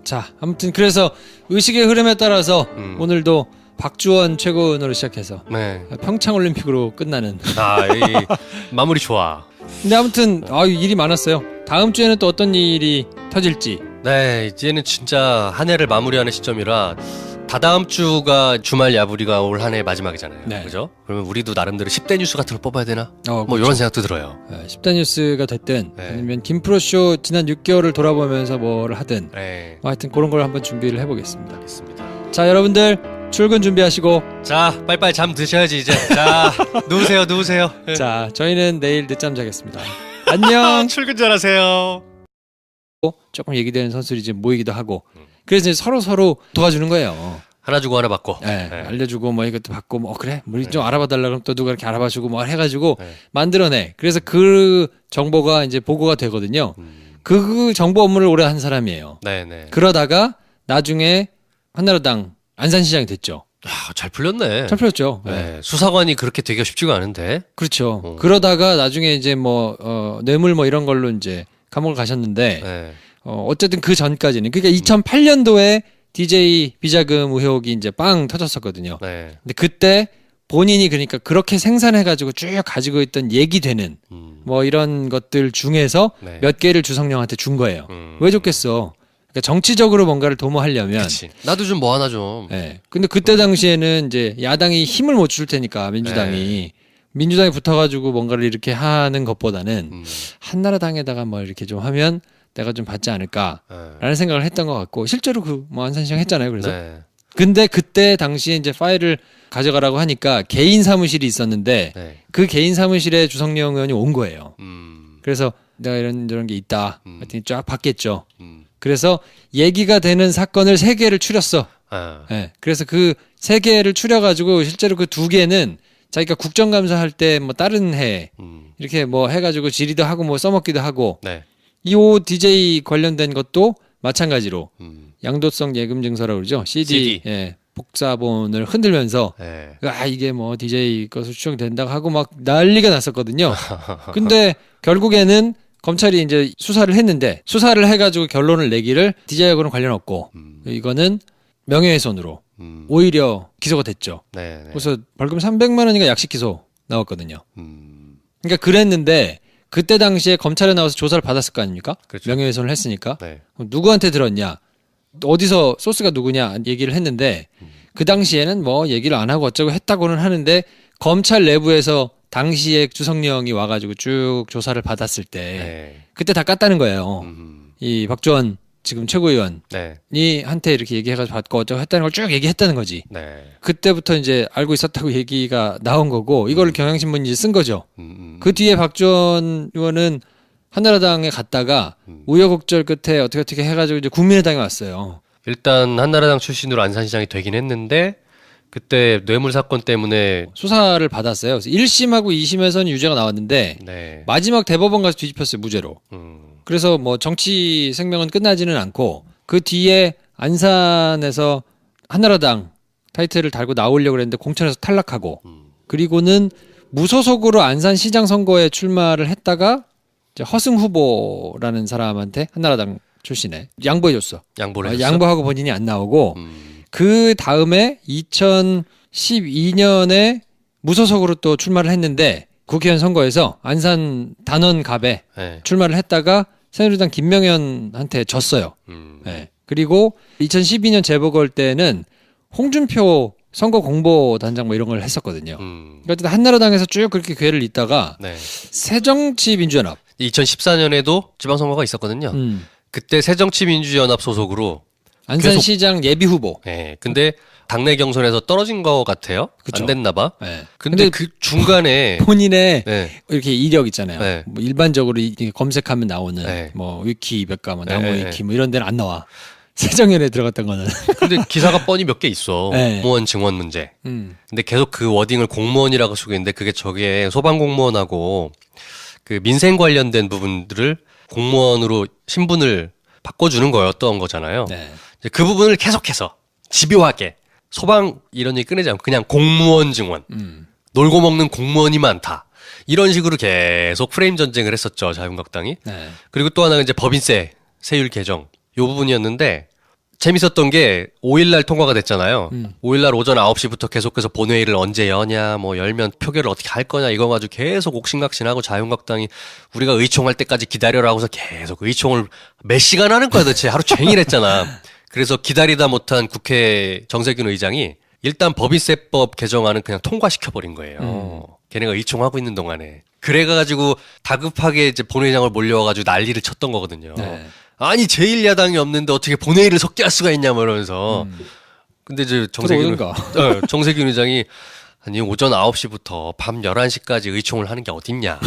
자, 아무튼 그래서 의식의 흐름에 따라서 오늘도 박주원 최고위원으로 시작해서 네. 평창올림픽으로 끝나는. 이 마무리 좋아. 근데 아무튼 일이 많았어요. 다음 주에는 또 어떤 일이 터질지. 네, 이제는 진짜 한 해를 마무리하는 시점이라 다다음 주가 주말 야부리가 올 한 해 마지막이잖아요. 네. 그죠? 그러면 우리도 나름대로 10대 뉴스 같은 걸 뽑아야 되나? 뭐 그렇죠. 이런 생각도 들어요. 10대 뉴스가 됐든 네. 아니면 김프로쇼 지난 6개월을 돌아보면서 뭘 하든 네. 뭐 하여튼 그런 걸 한번 준비를 해보겠습니다. 알겠습니다. 자, 여러분들 출근 준비하시고 자, 빨리빨리 잠 드셔야지 이제. 자, 누우세요, 누우세요. 자, 저희는 내일 늦잠 자겠습니다. 안녕. 출근 잘하세요. 조금 얘기되는 선수들이 이제 모이기도 하고 그래서 이제 서로 도와주는 거예요. 하나 주고 하나 받고. 네, 네. 알려주고 뭐 이것도 받고 뭐 그래 우리 좀 알아봐달라 그러면 또 누가 이렇게 알아봐주고 뭐 해가지고 네. 만들어내. 그래서 그 정보가 이제 보고가 되거든요. 그 정보 업무를 오래 한 사람이에요. 네네. 그러다가 나중에 한나라당 안산시장이 됐죠. 야, 잘 풀렸네. 잘 풀렸죠. 네. 네. 수사관이 그렇게 되기가 쉽지가 않은데. 그렇죠. 그러다가 나중에 이제 뭐 뇌물 뭐 이런 걸로 이제 감옥을 가셨는데 네. 어쨌든 그 전까지는 그러니까 2008년도에 DJ 비자금 의혹이 이제 빵 터졌었거든요. 네. 근데 그때 본인이 그러니까 그렇게 생산해가지고 쭉 가지고 있던 얘기되는 뭐 이런 것들 중에서 네. 몇 개를 주성령한테 준 거예요. 왜 줬겠어? 그러니까 정치적으로 뭔가를 도모하려면. 그치. 나도 좀 뭐 하나 좀. 네. 근데 그때 당시에는 이제 야당이 힘을 못 줄 테니까 민주당이 민주당이 붙어가지고 뭔가를 이렇게 하는 것보다는 한나라당에다가 뭐 이렇게 좀 하면 내가 좀 받지 않을까라는 생각을 했던 것 같고 실제로 그 뭐 안산시장 했잖아요. 그래서 네. 근데 그때 당시에 이제 파일을 가져가라고 하니까 개인 사무실이 있었는데 네. 그 개인 사무실에 주성령 의원이 온 거예요. 그래서 내가 이런 게 있다. 하여튼 쫙 봤겠죠. 그래서 얘기가 되는 사건을 3개를 추렸어. 아. 네. 그래서 그 3개를 추려가지고 실제로 그 2개는 자기가 국정감사할 때 뭐 다른 해 이렇게 뭐 해가지고 질의도 하고 뭐 써먹기도 하고 네. 이 DJ 관련된 것도 마찬가지로 양도성 예금 증서라고 그러죠. CD. 예, 복사본을 흔들면서 네. 아 이게 뭐 DJ 것으로 추정된다고 하고 막 난리가 났었거든요. 근데 결국에는 검찰이 이제 수사를 했는데 수사를 해가지고 결론을 내기를 DJ하고는 관련 없고 이거는 명예훼손으로 오히려 기소가 됐죠. 네. 그래서 벌금 300만 원인가 약식 기소 나왔거든요. 그러니까 그랬는데 그때 당시에 검찰에 나와서 조사를 받았을 거 아닙니까? 그렇죠. 명예훼손을 했으니까. 네. 그럼 누구한테 들었냐? 어디서 소스가 누구냐 얘기를 했는데 그 당시에는 뭐 얘기를 안 하고 어쩌고 했다고는 하는데 검찰 내부에서 당시에 주성령이 와가지고 쭉 조사를 받았을 때 네. 그때 다 깠다는 거예요. 이 박지원 지금 최고위원이 네. 한테 이렇게 얘기해가지고 받고 어쩌고 했다는 걸 쭉 얘기했다는 거지. 네. 그때부터 이제 알고 있었다고 얘기가 나온 거고 이걸 경향신문이 이제 쓴 거죠. 그 뒤에 박지원 의원은 한나라당에 갔다가 우여곡절 끝에 어떻게 해가지고 이제 국민의당에 왔어요. 일단 한나라당 출신으로 안산시장이 되긴 했는데 그때 뇌물 사건 때문에 수사를 받았어요. 그래서 1심하고 2심에서는 유죄가 나왔는데 네. 마지막 대법원 가서 뒤집혔어요. 무죄로. 그래서 뭐 정치 생명은 끝나지는 않고 그 뒤에 안산에서 한나라당 타이틀을 달고 나오려고 그랬는데 공천에서 탈락하고 그리고는 무소속으로 안산시장 선거에 출마를 했다가 이제 허승 후보라는 사람한테 한나라당 출신에 양보해줬어. 양보를 했어. 양보하고 본인이 안 나오고 그 다음에 2012년에 무소속으로 또 출마를 했는데 국회의원 선거에서 안산 단원갑에 네. 출마를 했다가 새누리당 김명현한테 졌어요. 네. 그리고 2012년 재보궐 때는 홍준표 선거 공보단장 뭐 이런 걸 했었거든요. 그러니까 한나라당에서 쭉 그렇게 기회를 잇다가 네. 새정치민주연합 2014년에도 지방선거가 있었거든요. 그때 새정치민주연합 소속으로 안산시장 예비 후보. 네. 근데 당내 경선에서 떨어진 것 같아요. 그쵸. 안 됐나 봐. 네. 근데 그 중간에 본인의 네. 이렇게 이력 있잖아요. 네. 뭐 일반적으로 이렇게 검색하면 나오는 네. 뭐 위키 백과 뭐 네. 나무 위키 뭐 이런 데는 안 나와. 세정연에 들어갔던 거는. 근데 기사가 뻔히 몇 개 있어. 네. 공무원 증원 문제. 근데 계속 그 워딩을 공무원이라고 쓰고 있는데 그게 저게 소방 공무원하고 그 민생 관련된 부분들을 공무원으로 신분을 바꿔주는 거였던 거잖아요. 네. 이제 그 부분을 계속해서 집요하게 소방 이런 얘기 꺼내지 않고 그냥 공무원 증원. 놀고 먹는 공무원이 많다. 이런 식으로 계속 프레임 전쟁을 했었죠. 자유한국당이. 네. 그리고 또 하나가 이제 법인세 세율 개정. 요 부분이었는데 재밌었던 게 5일날 통과가 됐잖아요. 5일날 오전 9시부터 계속해서 본회의를 언제 여냐, 뭐 열면 표결을 어떻게 할 거냐 이거 가지고 계속 옥신각신하고 자유한국당이 우리가 의총할 때까지 기다려라 하고서 계속 의총을 몇 시간 하는 거야 도대체. 하루 종일 했잖아. 그래서 기다리다 못한 국회 정세균 의장이 일단 법인세법 개정안은 그냥 통과시켜버린 거예요. 걔네가 의총하고 있는 동안에. 그래가지고 다급하게 이제 본회의장을 몰려와가지고 난리를 쳤던 거거든요. 네. 아니 제1야당이 없는데 어떻게 본회의를 섞게 할 수가 있냐 뭐 이러면서. 근데 이제 정세균 의장이 아니 오전 9시부터 밤 11시까지 의총을 하는 게 어딨냐.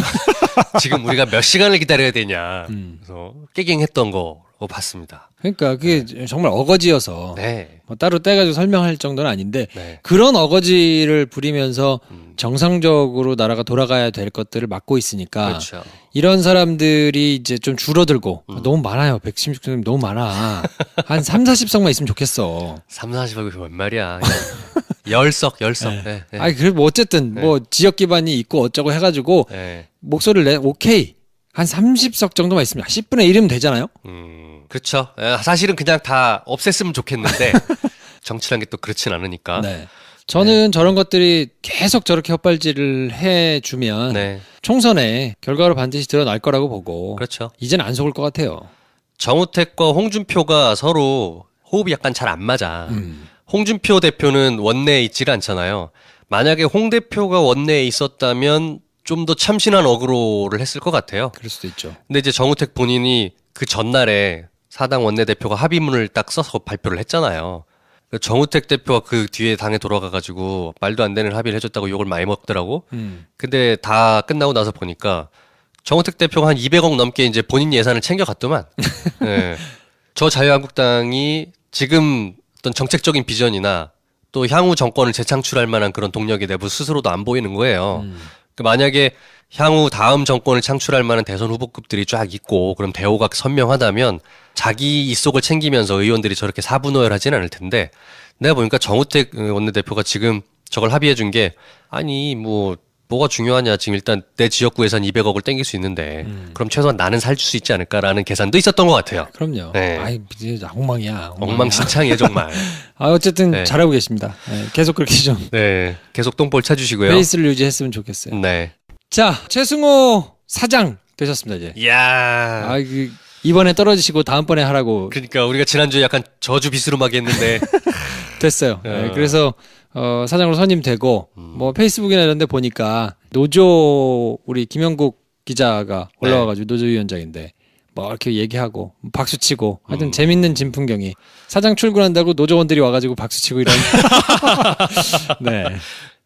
지금 우리가 몇 시간을 기다려야 되냐. 그래서 깨갱했던 거로 봤습니다. 그러니까 그게 정말 어거지여서 네. 뭐 따로 떼가지고 설명할 정도는 아닌데 네. 그런 어거지를 부리면서 정상적으로 나라가 돌아가야 될 것들을 막고 있으니까 그렇죠. 이런 사람들이 이제 좀 줄어들고 너무 많아요. 116석 너무 많아. 한 3, 40석만 있으면 좋겠어. 3, 40억이 웬 말이야. 10석. 네. 네. 아니 그래 뭐 어쨌든 뭐 지역 기반이 있고 어쩌고 해가지고 네. 목소리를 내 오케이 한 30석 정도만 있으면 10분의 1이면 되잖아요. 그렇죠. 사실은 그냥 다 없앴으면 좋겠는데 정치란 게 또 그렇진 않으니까. 네. 저는 저런 것들이 계속 저렇게 헛발질을 해주면 네. 총선에 결과로 반드시 드러날 거라고 보고 그렇죠. 이제는 안 속을 것 같아요. 정우택과 홍준표가 서로 호흡이 약간 잘 안 맞아. 홍준표 대표는 원내에 있지를 않잖아요. 만약에 홍 대표가 원내에 있었다면 좀 더 참신한 어그로를 했을 것 같아요. 그럴 수도 있죠. 근데 이제 정우택 본인이 그 전날에 사당 원내대표가 합의문을 딱 써서 발표를 했잖아요. 정우택 대표가 그 뒤에 당에 돌아가가지고 말도 안 되는 합의를 해줬다고 욕을 많이 먹더라고. 근데 다 끝나고 나서 보니까 정우택 대표가 한 200억 넘게 이제 본인 예산을 챙겨갔더만. 네. 저 자유한국당이 지금 어떤 정책적인 비전이나 또 향후 정권을 재창출할 만한 그런 동력이 내부 스스로도 안 보이는 거예요. 만약에 향후 다음 정권을 창출할 만한 대선 후보급들이 쫙 있고 그럼 대우가 선명하다면 자기 이속을 챙기면서 의원들이 저렇게 사분오열하지는 않을 텐데 내가 보니까 정우택 원내대표가 지금 저걸 합의해 준 게 아니 뭐가 중요하냐 지금 일단 내 지역구 예산 200억을 땡길 수 있는데 그럼 최소한 나는 살줄 수 있지 않을까라는 계산도 있었던 것 같아요. 그럼요. 네. 아이 이제 엉망이야. 엉망진창이에요 정말. 아 어쨌든 네. 잘하고 계십니다. 네, 계속 그렇게 좀 네, 계속 똥볼 차주시고요. 베이스를 유지했으면 좋겠어요. 네. 자 최승호 사장 되셨습니다 이제. 이야. 아 이번에 떨어지시고 다음번에 하라고 그러니까 우리가 지난주에 약간 저주 비스름하게 했는데 됐어요. 네, 그래서 사장으로 선임되고 뭐 페이스북이나 이런 데 보니까 노조 우리 김영국 기자가 올라와가지고 노조위원장인데 뭐 이렇게 얘기하고 박수치고 하여튼 재밌는 진풍경이 사장 출근한다고 노조원들이 와가지고 박수치고 이런 네.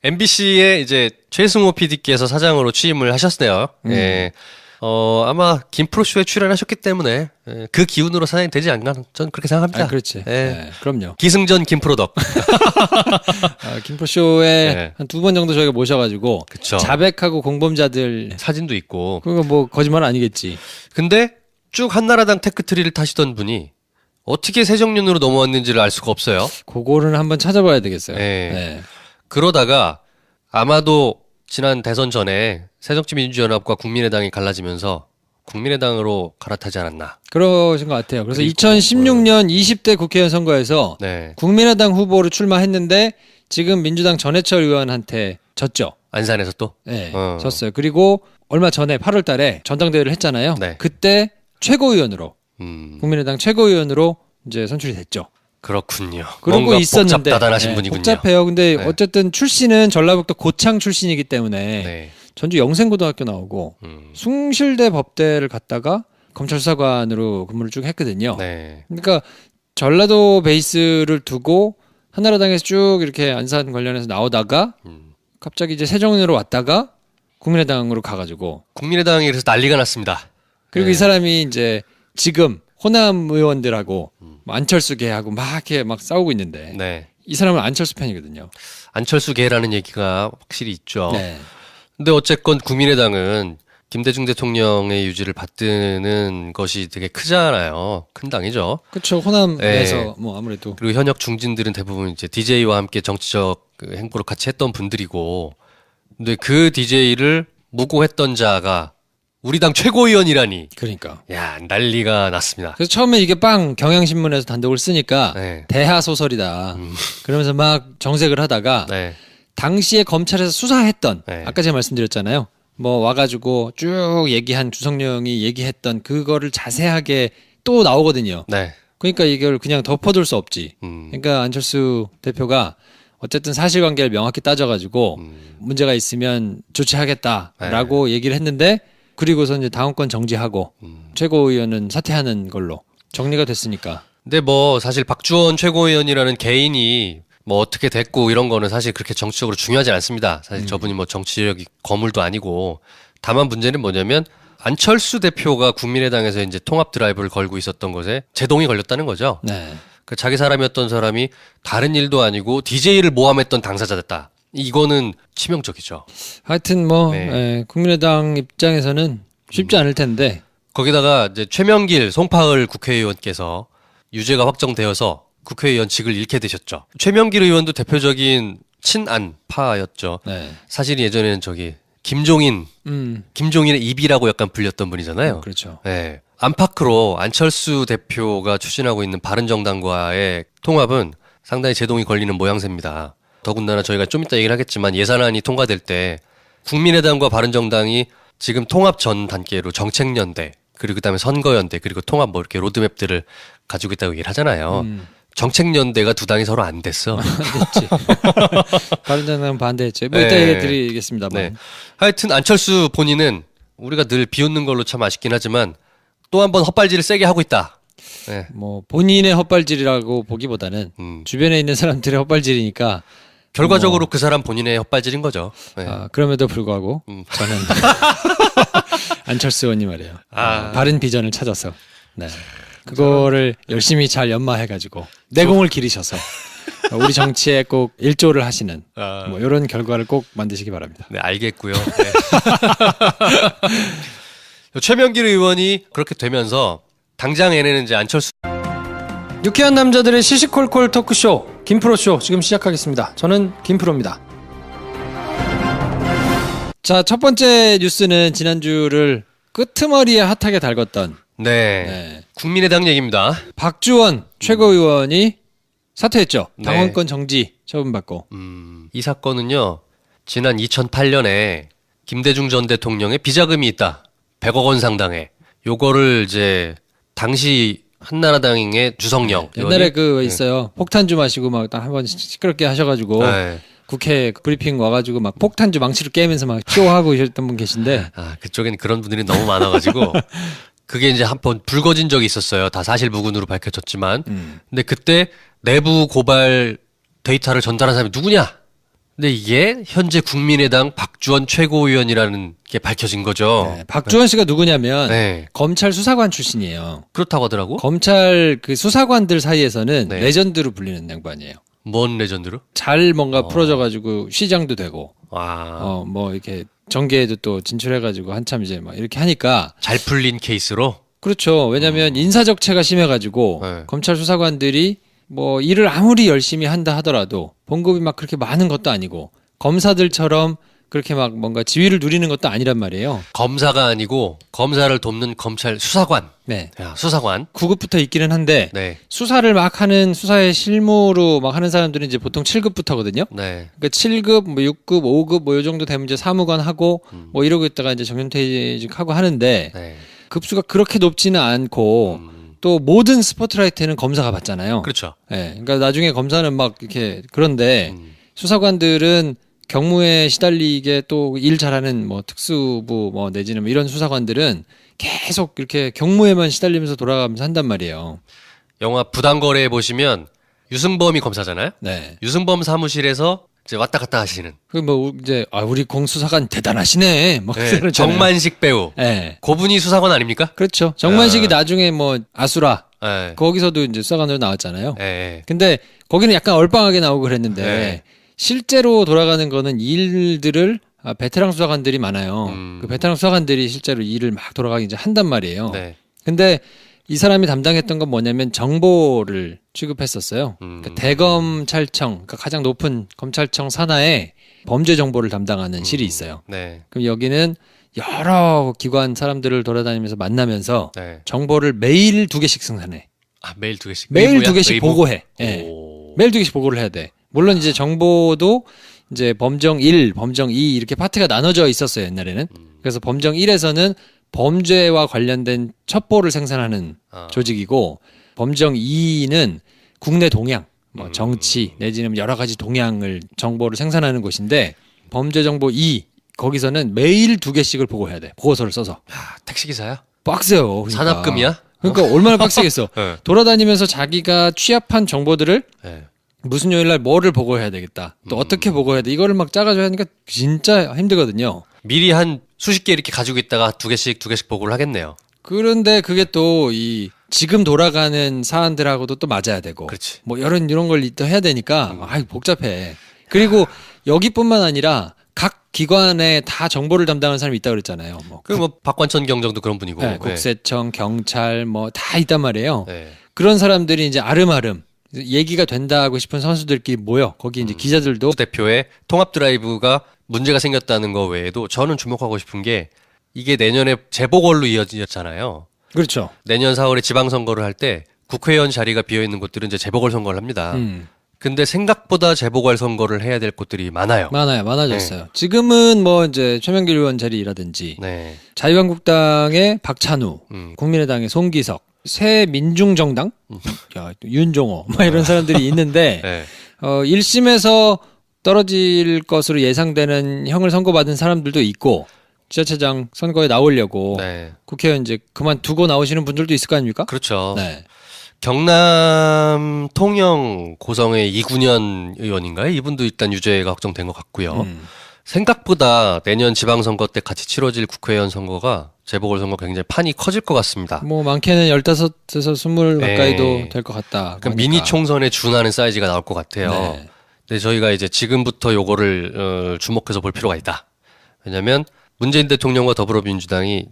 MBC의 이제 최승호 PD께서 사장으로 취임을 하셨어요. 예. 아마 김프로쇼에 출연하셨기 때문에 그 기운으로 사장이 되지 않나 저는 그렇게 생각합니다. 아, 그렇지. 예. 네, 그럼요. 기승전 김프로덕. 김프로쇼에 네. 한 2번 정도 저희가 모셔가지고 그쵸. 자백하고 공범자들 사진도 있고. 그거 뭐 거짓말 아니겠지. 근데 쭉 한나라당 테크트리를 타시던 분이 어떻게 새정년으로 넘어왔는지를 알 수가 없어요. 그거를 한번 찾아봐야 되겠어요. 네. 네. 그러다가 아마도 지난 대선 전에 새정치민주연합과 국민의당이 갈라지면서 국민의당으로 갈아타지 않았나. 그러신 것 같아요. 그래서 그리고, 2016년 20대 국회의원 선거에서 네. 국민의당 후보로 출마했는데 지금 민주당 전해철 의원한테 졌죠. 안산에서 또? 네, 졌어요. 그리고 얼마 전에 8월 달에 전당대회를 했잖아요. 네. 그때 최고위원으로 국민의당 최고위원으로 이제 선출이 됐죠. 그렇군요. 그러고 뭔가 있었는데 복잡다단하신 네, 분이군요. 복잡해요. 근데 네. 어쨌든 출신은 전라북도 고창 출신이기 때문에 네. 전주 영생고등학교 나오고 숭실대 법대를 갔다가 검찰수사관으로 근무를 쭉 했거든요. 네. 그러니까 전라도 베이스를 두고 한나라당에서 쭉 이렇게 안산 관련해서 나오다가 갑자기 이제 새정년으로 왔다가 국민의당으로 가가지고 국민의당이 그래서 난리가 났습니다. 그리고 네. 이 사람이 이제 지금 호남 의원들하고 뭐 안철수계하고 막 이렇게 막 싸우고 있는데 네. 이 사람은 안철수 팬이거든요. 안철수계라는 얘기가 확실히 있죠. 네. 근데 어쨌건 국민의당은 김대중 대통령의 유지를 받드는 것이 되게 크잖아요. 큰 당이죠. 그렇죠. 호남에서 네. 뭐 아무래도 그리고 현역 중진들은 대부분 이제 DJ와 함께 정치적 그 행보를 같이 했던 분들이고, 근데 그 DJ를 무고했던 자가 우리 당 최고위원이라니. 그러니까. 야, 난리가 났습니다. 그래서 처음에 이게 빵 경향신문에서 단독을 쓰니까 네. 대하 소설이다. 그러면서 막 정색을 하다가 네. 당시에 검찰에서 수사했던 네. 아까 제가 말씀드렸잖아요. 뭐 와가지고 쭉 얘기한 주성룡이 얘기했던 그거를 자세하게 또 나오거든요. 네. 그러니까 이걸 그냥 덮어둘 수 없지. 그러니까 안철수 대표가 어쨌든 사실관계를 명확히 따져가지고 문제가 있으면 조치하겠다라고 얘기를 했는데 그리고서 이제 당원권 정지하고 최고위원은 사퇴하는 걸로 정리가 됐으니까. 근데 뭐 사실 박주원 최고위원이라는 개인이 뭐 어떻게 됐고 이런 거는 사실 그렇게 정치적으로 중요하지 않습니다. 사실 저분이 뭐 정치적 거물도 아니고 다만 문제는 뭐냐면 안철수 대표가 국민의당에서 이제 통합 드라이브를 걸고 있었던 것에 제동이 걸렸다는 거죠. 네. 그 자기 사람이었던 사람이 다른 일도 아니고 DJ를 모함했던 당사자 됐다. 이거는 치명적이죠. 하여튼 뭐 네. 예, 국민의당 입장에서는 쉽지 않을 텐데. 거기다가 이제 최명길 송파을 국회의원께서 유죄가 확정되어서 국회의원직을 잃게 되셨죠. 최명길 의원도 대표적인 친안파였죠. 네. 사실 예전에는 저기 김종인의 입이라고 약간 불렸던 분이잖아요. 그렇죠. 네. 안팎으로 안철수 대표가 추진하고 있는 바른정당과의 통합은 상당히 제동이 걸리는 모양새입니다. 더군다나 저희가 좀 이따 얘기를 하겠지만 예산안이 통과될 때 국민의당과 바른정당이 지금 통합 전 단계로 정책연대 그리고 그다음에 선거연대 그리고 통합 뭐 이렇게 로드맵들을 가지고 있다고 얘기를 하잖아요. 정책연대가 두 당이 서로 안 됐어. 됐지. 바른정당은 반대했죠. 뭐 이따 네. 얘기 드리겠습니다. 뭐. 네. 하여튼 안철수 본인은 우리가 늘 비웃는 걸로 참 아쉽긴 하지만 또 한 번 헛발질을 세게 하고 있다. 네. 뭐 본인의 헛발질이라고 보기보다는 주변에 있는 사람들의 헛발질이니까 결과적으로 그 사람 본인의 헛발질인 거죠. 네. 그럼에도 불구하고 저는 안철수 의원님 말이에요. 바른 비전을 찾아서 그거를 열심히 잘 연마해가지고 내공을 기르셔서 우리 정치에 꼭 일조를 하시는 뭐 이런 결과를 꼭 만드시기 바랍니다. 네, 알겠고요. 네. 최명길 의원이 그렇게 되면서 당장에는 이제 안철수 유쾌한 남자들의 시시콜콜 토크쇼 김프로쇼 지금 시작하겠습니다. 저는 김프로입니다. 자, 첫 번째 뉴스는 지난주를 끄트머리에 핫하게 달궜던 네. 국민의당 얘기입니다. 박주원 최고위원이 사퇴했죠. 네. 당원권 정지 처분받고. 이 사건은요. 지난 2008년에 김대중 전 대통령의 비자금이 있다. 100억 원 상당의. 요거를 이제 당시 한나라당의 주성영 옛날에 의원이 있어요. 폭탄주 마시고 막 딱 한번 시끄럽게 하셔가지고 네. 국회 브리핑 와가지고 막 폭탄주 망치로 깨면서 막 쇼하고 이랬던 분 계신데. 그쪽에는 그런 분들이 너무 많아가지고 그게 이제 한 번 불거진 적이 있었어요. 다 사실 무근으로 밝혀졌지만. 근데 그때 내부 고발 데이터를 전달한 사람이 누구냐? 근데 이게 현재 국민의당 박주원 최고위원이라는 게 밝혀진 거죠. 네, 박주원 씨가 누구냐면 네. 검찰 수사관 출신이에요. 그렇다고 하더라고. 검찰 그 수사관들 사이에서는 네. 레전드로 불리는 양반이에요. 뭔 레전드로? 잘 뭔가 풀어져가지고 시장도 되고, 와. 뭐 이렇게 정계에도 또 진출해가지고 한참 이제 막 이렇게 하니까. 잘 풀린 케이스로? 그렇죠. 왜냐면 인사적체가 심해가지고 네. 검찰 수사관들이 뭐 일을 아무리 열심히 한다 하더라도 봉급이 막 그렇게 많은 것도 아니고 검사들처럼 그렇게 막 뭔가 지위를 누리는 것도 아니란 말이에요. 검사가 아니고 검사를 돕는 검찰 수사관. 네. 야, 수사관. 9급부터 있기는 한데 네. 수사를 막 하는 수사의 실무로 막 하는 사람들은 이제 보통 7급부터거든요. 네. 그러니까 7급, 뭐 6급, 5급 뭐 요 정도 되면 이제 사무관 하고 뭐 이러고 있다가 이제 정년퇴직하고 하는데 네. 급수가 그렇게 높지는 않고 또 모든 스포트라이트는 검사가 받잖아요. 그렇죠. 예. 그러니까 나중에 검사는 막 이렇게 그런데 수사관들은 경무에 시달리게 또 일 잘하는 뭐 특수부 뭐 내지는 뭐 이런 수사관들은 계속 이렇게 경무에만 시달리면서 돌아가면서 한단 말이에요. 영화 부당거래에 보시면 유승범이 검사잖아요. 네. 유승범 사무실에서 이제 왔다 갔다 하시는. 그 뭐 이제 우리 공수사관 대단하시네. 뭐 네. 그러잖아요. 정만식 배우. 네. 고분이 수사관 아닙니까? 그렇죠. 정만식이 나중에 뭐 아수라 네. 거기서도 이제 수사관으로 나왔잖아요. 네. 근데 거기는 약간 얼빵하게 나오고 그랬는데 네. 실제로 돌아가는 거는 일들을 베테랑 수사관들이 많아요. 그 베테랑 수사관들이 실제로 일을 막 돌아가기 이제 한단 말이에요. 네. 근데 이 사람이 담당했던 건 뭐냐면 정보를 취급했었어요. 그러니까 대검찰청, 그러니까 가장 높은 검찰청 산하에 범죄 정보를 담당하는 실이 있어요. 네. 그럼 여기는 여러 기관 사람들을 돌아다니면서 만나면서 네. 정보를 매일 2개씩 생산해. 매일 2개씩. 매일 웨이브야? 2개씩 웨이브? 보고해. 예. 오. 매일 2개씩 보고를 해야 돼. 물론 이제 정보도 이제 범정 1, 범정 2 이렇게 파트가 나눠져 있었어요, 옛날에는. 그래서 범정 1에서는 범죄와 관련된 첩보를 생산하는 조직이고 범정 2는 국내 동향, 뭐 정치 내지는 여러 가지 동향을 정보를 생산하는 곳인데 범죄 정보 2 거기서는 매일 2개씩을 보고해야 돼. 보고서를 써서. 야, 택시기사야? 빡세요. 그러니까. 산업금이야? 그러니까 얼마나 빡세겠어. 네. 돌아다니면서 자기가 취합한 정보들을 네. 무슨 요일 날 뭐를 보고해야 되겠다. 또 어떻게 보고해야 돼. 이거를 막 짜가지고 하니까 진짜 힘들거든요. 미리 한 수십 개 이렇게 가지고 있다가 두 개씩 보고를 하겠네요. 그런데 그게 또 이 지금 돌아가는 사안들하고도 또 맞아야 되고. 그렇지. 뭐 이런 걸 또 해야 되니까 아이 복잡해. 그리고 여기뿐만 아니라 각 기관에 다 정보를 담당하는 사람이 있다고 그랬잖아요. 뭐 뭐 박관천 경정도 그런 분이고. 네, 국세청, 경찰 뭐 다 있단 말이에요. 네. 그런 사람들이 이제 아름아름 얘기가 된다 하고 싶은 선수들끼리 모여. 거기 이제 기자들도 대표의 통합 드라이브가 문제가 생겼다는 거 외에도 저는 주목하고 싶은 게 이게 내년에 재보궐로 이어졌잖아요. 그렇죠. 내년 4월에 지방선거를 할 때 국회의원 자리가 비어있는 곳들은 이제 재보궐 선거를 합니다. 근데 생각보다 재보궐 선거를 해야 될 곳들이 많아요. 많아졌어요. 지금은 뭐 이제 최명길 의원 자리라든지 네. 자유한국당의 박찬우, 국민의당의 송기석, 새민중정당, 야, 윤종호, 막 이런 사람들이 있는데 네. 1심에서 떨어질 것으로 예상되는 형을 선고받은 사람들도 있고 지자체장 선거에 나오려고 네. 국회의원 이제 그만두고 나오시는 분들도 있을 거 아닙니까? 그렇죠. 네. 경남 통영 고성의 이군현 의원인가요? 이분도 일단 유죄가 확정된 것 같고요. 생각보다 내년 지방선거 때 같이 치러질 국회의원 선거가 재보궐선거 굉장히 판이 커질 것 같습니다. 뭐 많게는 15에서 20 네. 가까이도 될 것 같다. 그러니까 미니 총선에 준하는 사이즈가 나올 것 같아요. 네. 근데 저희가 이제 지금부터 요거를 주목해서 볼 필요가 있다. 왜냐하면 문재인 대통령과 더불어민주당이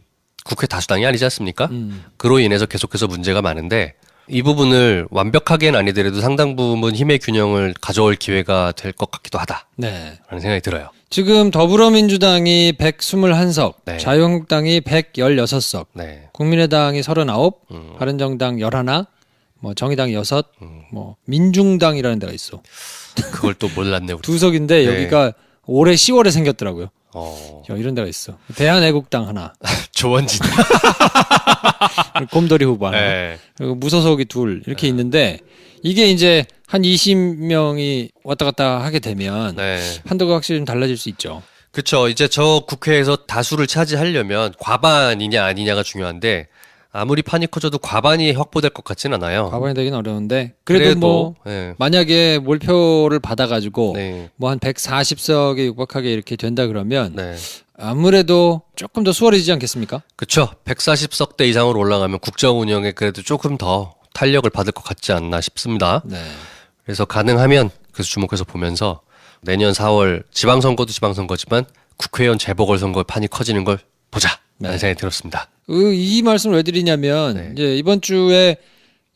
국회 다수당이 아니지 않습니까? 그로 인해서 계속해서 문제가 많은데 이 부분을 완벽하게는 아니더라도 상당 부분 힘의 균형을 가져올 기회가 될 것 같기도 하다라는 네. 생각이 들어요. 지금 더불어민주당이 121석, 네. 자유한국당이 116석, 네. 국민의당이 39, 바른정당 11, 뭐 정의당 6, 뭐 민중당이라는 데가 있어. 그걸 또 몰랐네 우리. 2석인데 네. 여기가 올해 10월에 생겼더라고요. 어. 야, 이런 데가 있어. 대한애국당 하나, 조원진. 곰돌이 후보 하나, 네. 그리고 무소속이 둘 이렇게 있는데 이게 이제 한 20명이 왔다 갔다 하게 되면 네. 판도가 확실히 좀 달라질 수 있죠. 그렇죠. 이제 저 국회에서 다수를 차지하려면 과반이냐 아니냐가 중요한데 아무리 판이 커져도 과반이 확보될 것 같지는 않아요. 과반이 되긴 어려운데 그래도 뭐 네. 만약에 몰표를 받아가지고 네. 뭐 한 140석에 육박하게 이렇게 된다 그러면 네. 아무래도 조금 더 수월해지지 않겠습니까? 그렇죠. 140석대 이상으로 올라가면 국정 운영에 그래도 조금 더 탄력을 받을 것 같지 않나 싶습니다. 네. 그래서 가능하면 그래서 주목해서 보면서 내년 4월 지방선거도 지방선거지만 국회의원 재보궐선거 판이 커지는 걸 보자. 라는 생각이 들었습니다. 이 말씀을 왜 드리냐면 네. 이제 이번 주에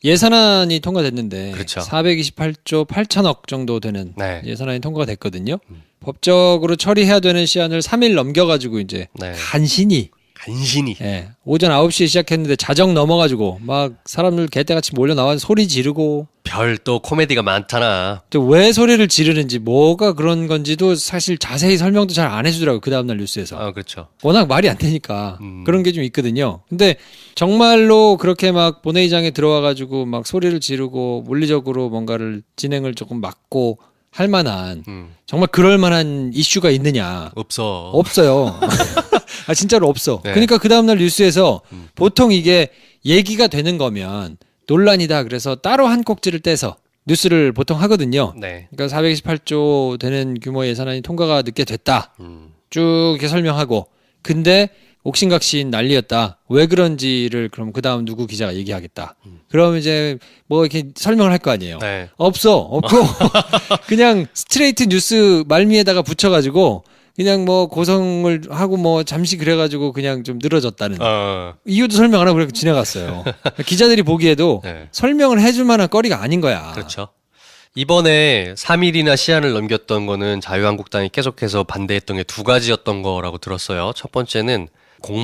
예산안이 통과됐는데 그렇죠. 428조 8천억 정도 되는 네. 예산안이 통과가 됐거든요. 법적으로 처리해야 되는 시한을 3일 넘겨가지고 이제 네. 간신히 예, 오전 9시에 시작했는데 자정 넘어가지고 막 사람들 개떼같이 몰려 나와서 소리 지르고 별 또 코미디가 많잖아. 또 왜 소리를 지르는지 뭐가 그런 건지도 사실 자세히 설명도 잘 안 해주더라고요. 그 다음날 뉴스에서. 아, 그렇죠. 워낙 말이 안 되니까 그런 게 좀 있거든요. 근데 정말로 그렇게 막 본회의장에 들어와가지고 막 소리를 지르고 물리적으로 뭔가를 진행을 조금 막고 할 만한 정말 그럴 만한 이슈가 있느냐? 없어. 없어요. 아 진짜로 없어. 네. 그러니까 그 다음날 뉴스에서 보통 이게 얘기가 되는 거면 논란이다. 그래서 따로 한 꼭지를 떼서 뉴스를 보통 하거든요. 네. 그러니까 428조 되는 규모의 예산안이 통과가 늦게 됐다. 쭉 이렇게 설명하고 근데 옥신각신 난리였다. 왜 그런지를 그럼 그 다음 누구 기자가 얘기하겠다. 그럼 이제 뭐 이렇게 설명을 할 거 아니에요. 네. 없고 그냥 스트레이트 뉴스 말미에다가 붙여가지고 그냥 뭐 고성을 하고 뭐 잠시 그래가지고 그냥 좀 늘어졌다는 이유도 설명 안 하고 그렇게 지나갔어요. 기자들이 보기에도 네. 설명을 해줄 만한 거리가 아닌 거야. 그렇죠. 이번에 3일이나 시한을 넘겼던 거는 자유한국당이 계속해서 반대했던 게 두 가지였던 거라고 들었어요. 첫 번째는 공무원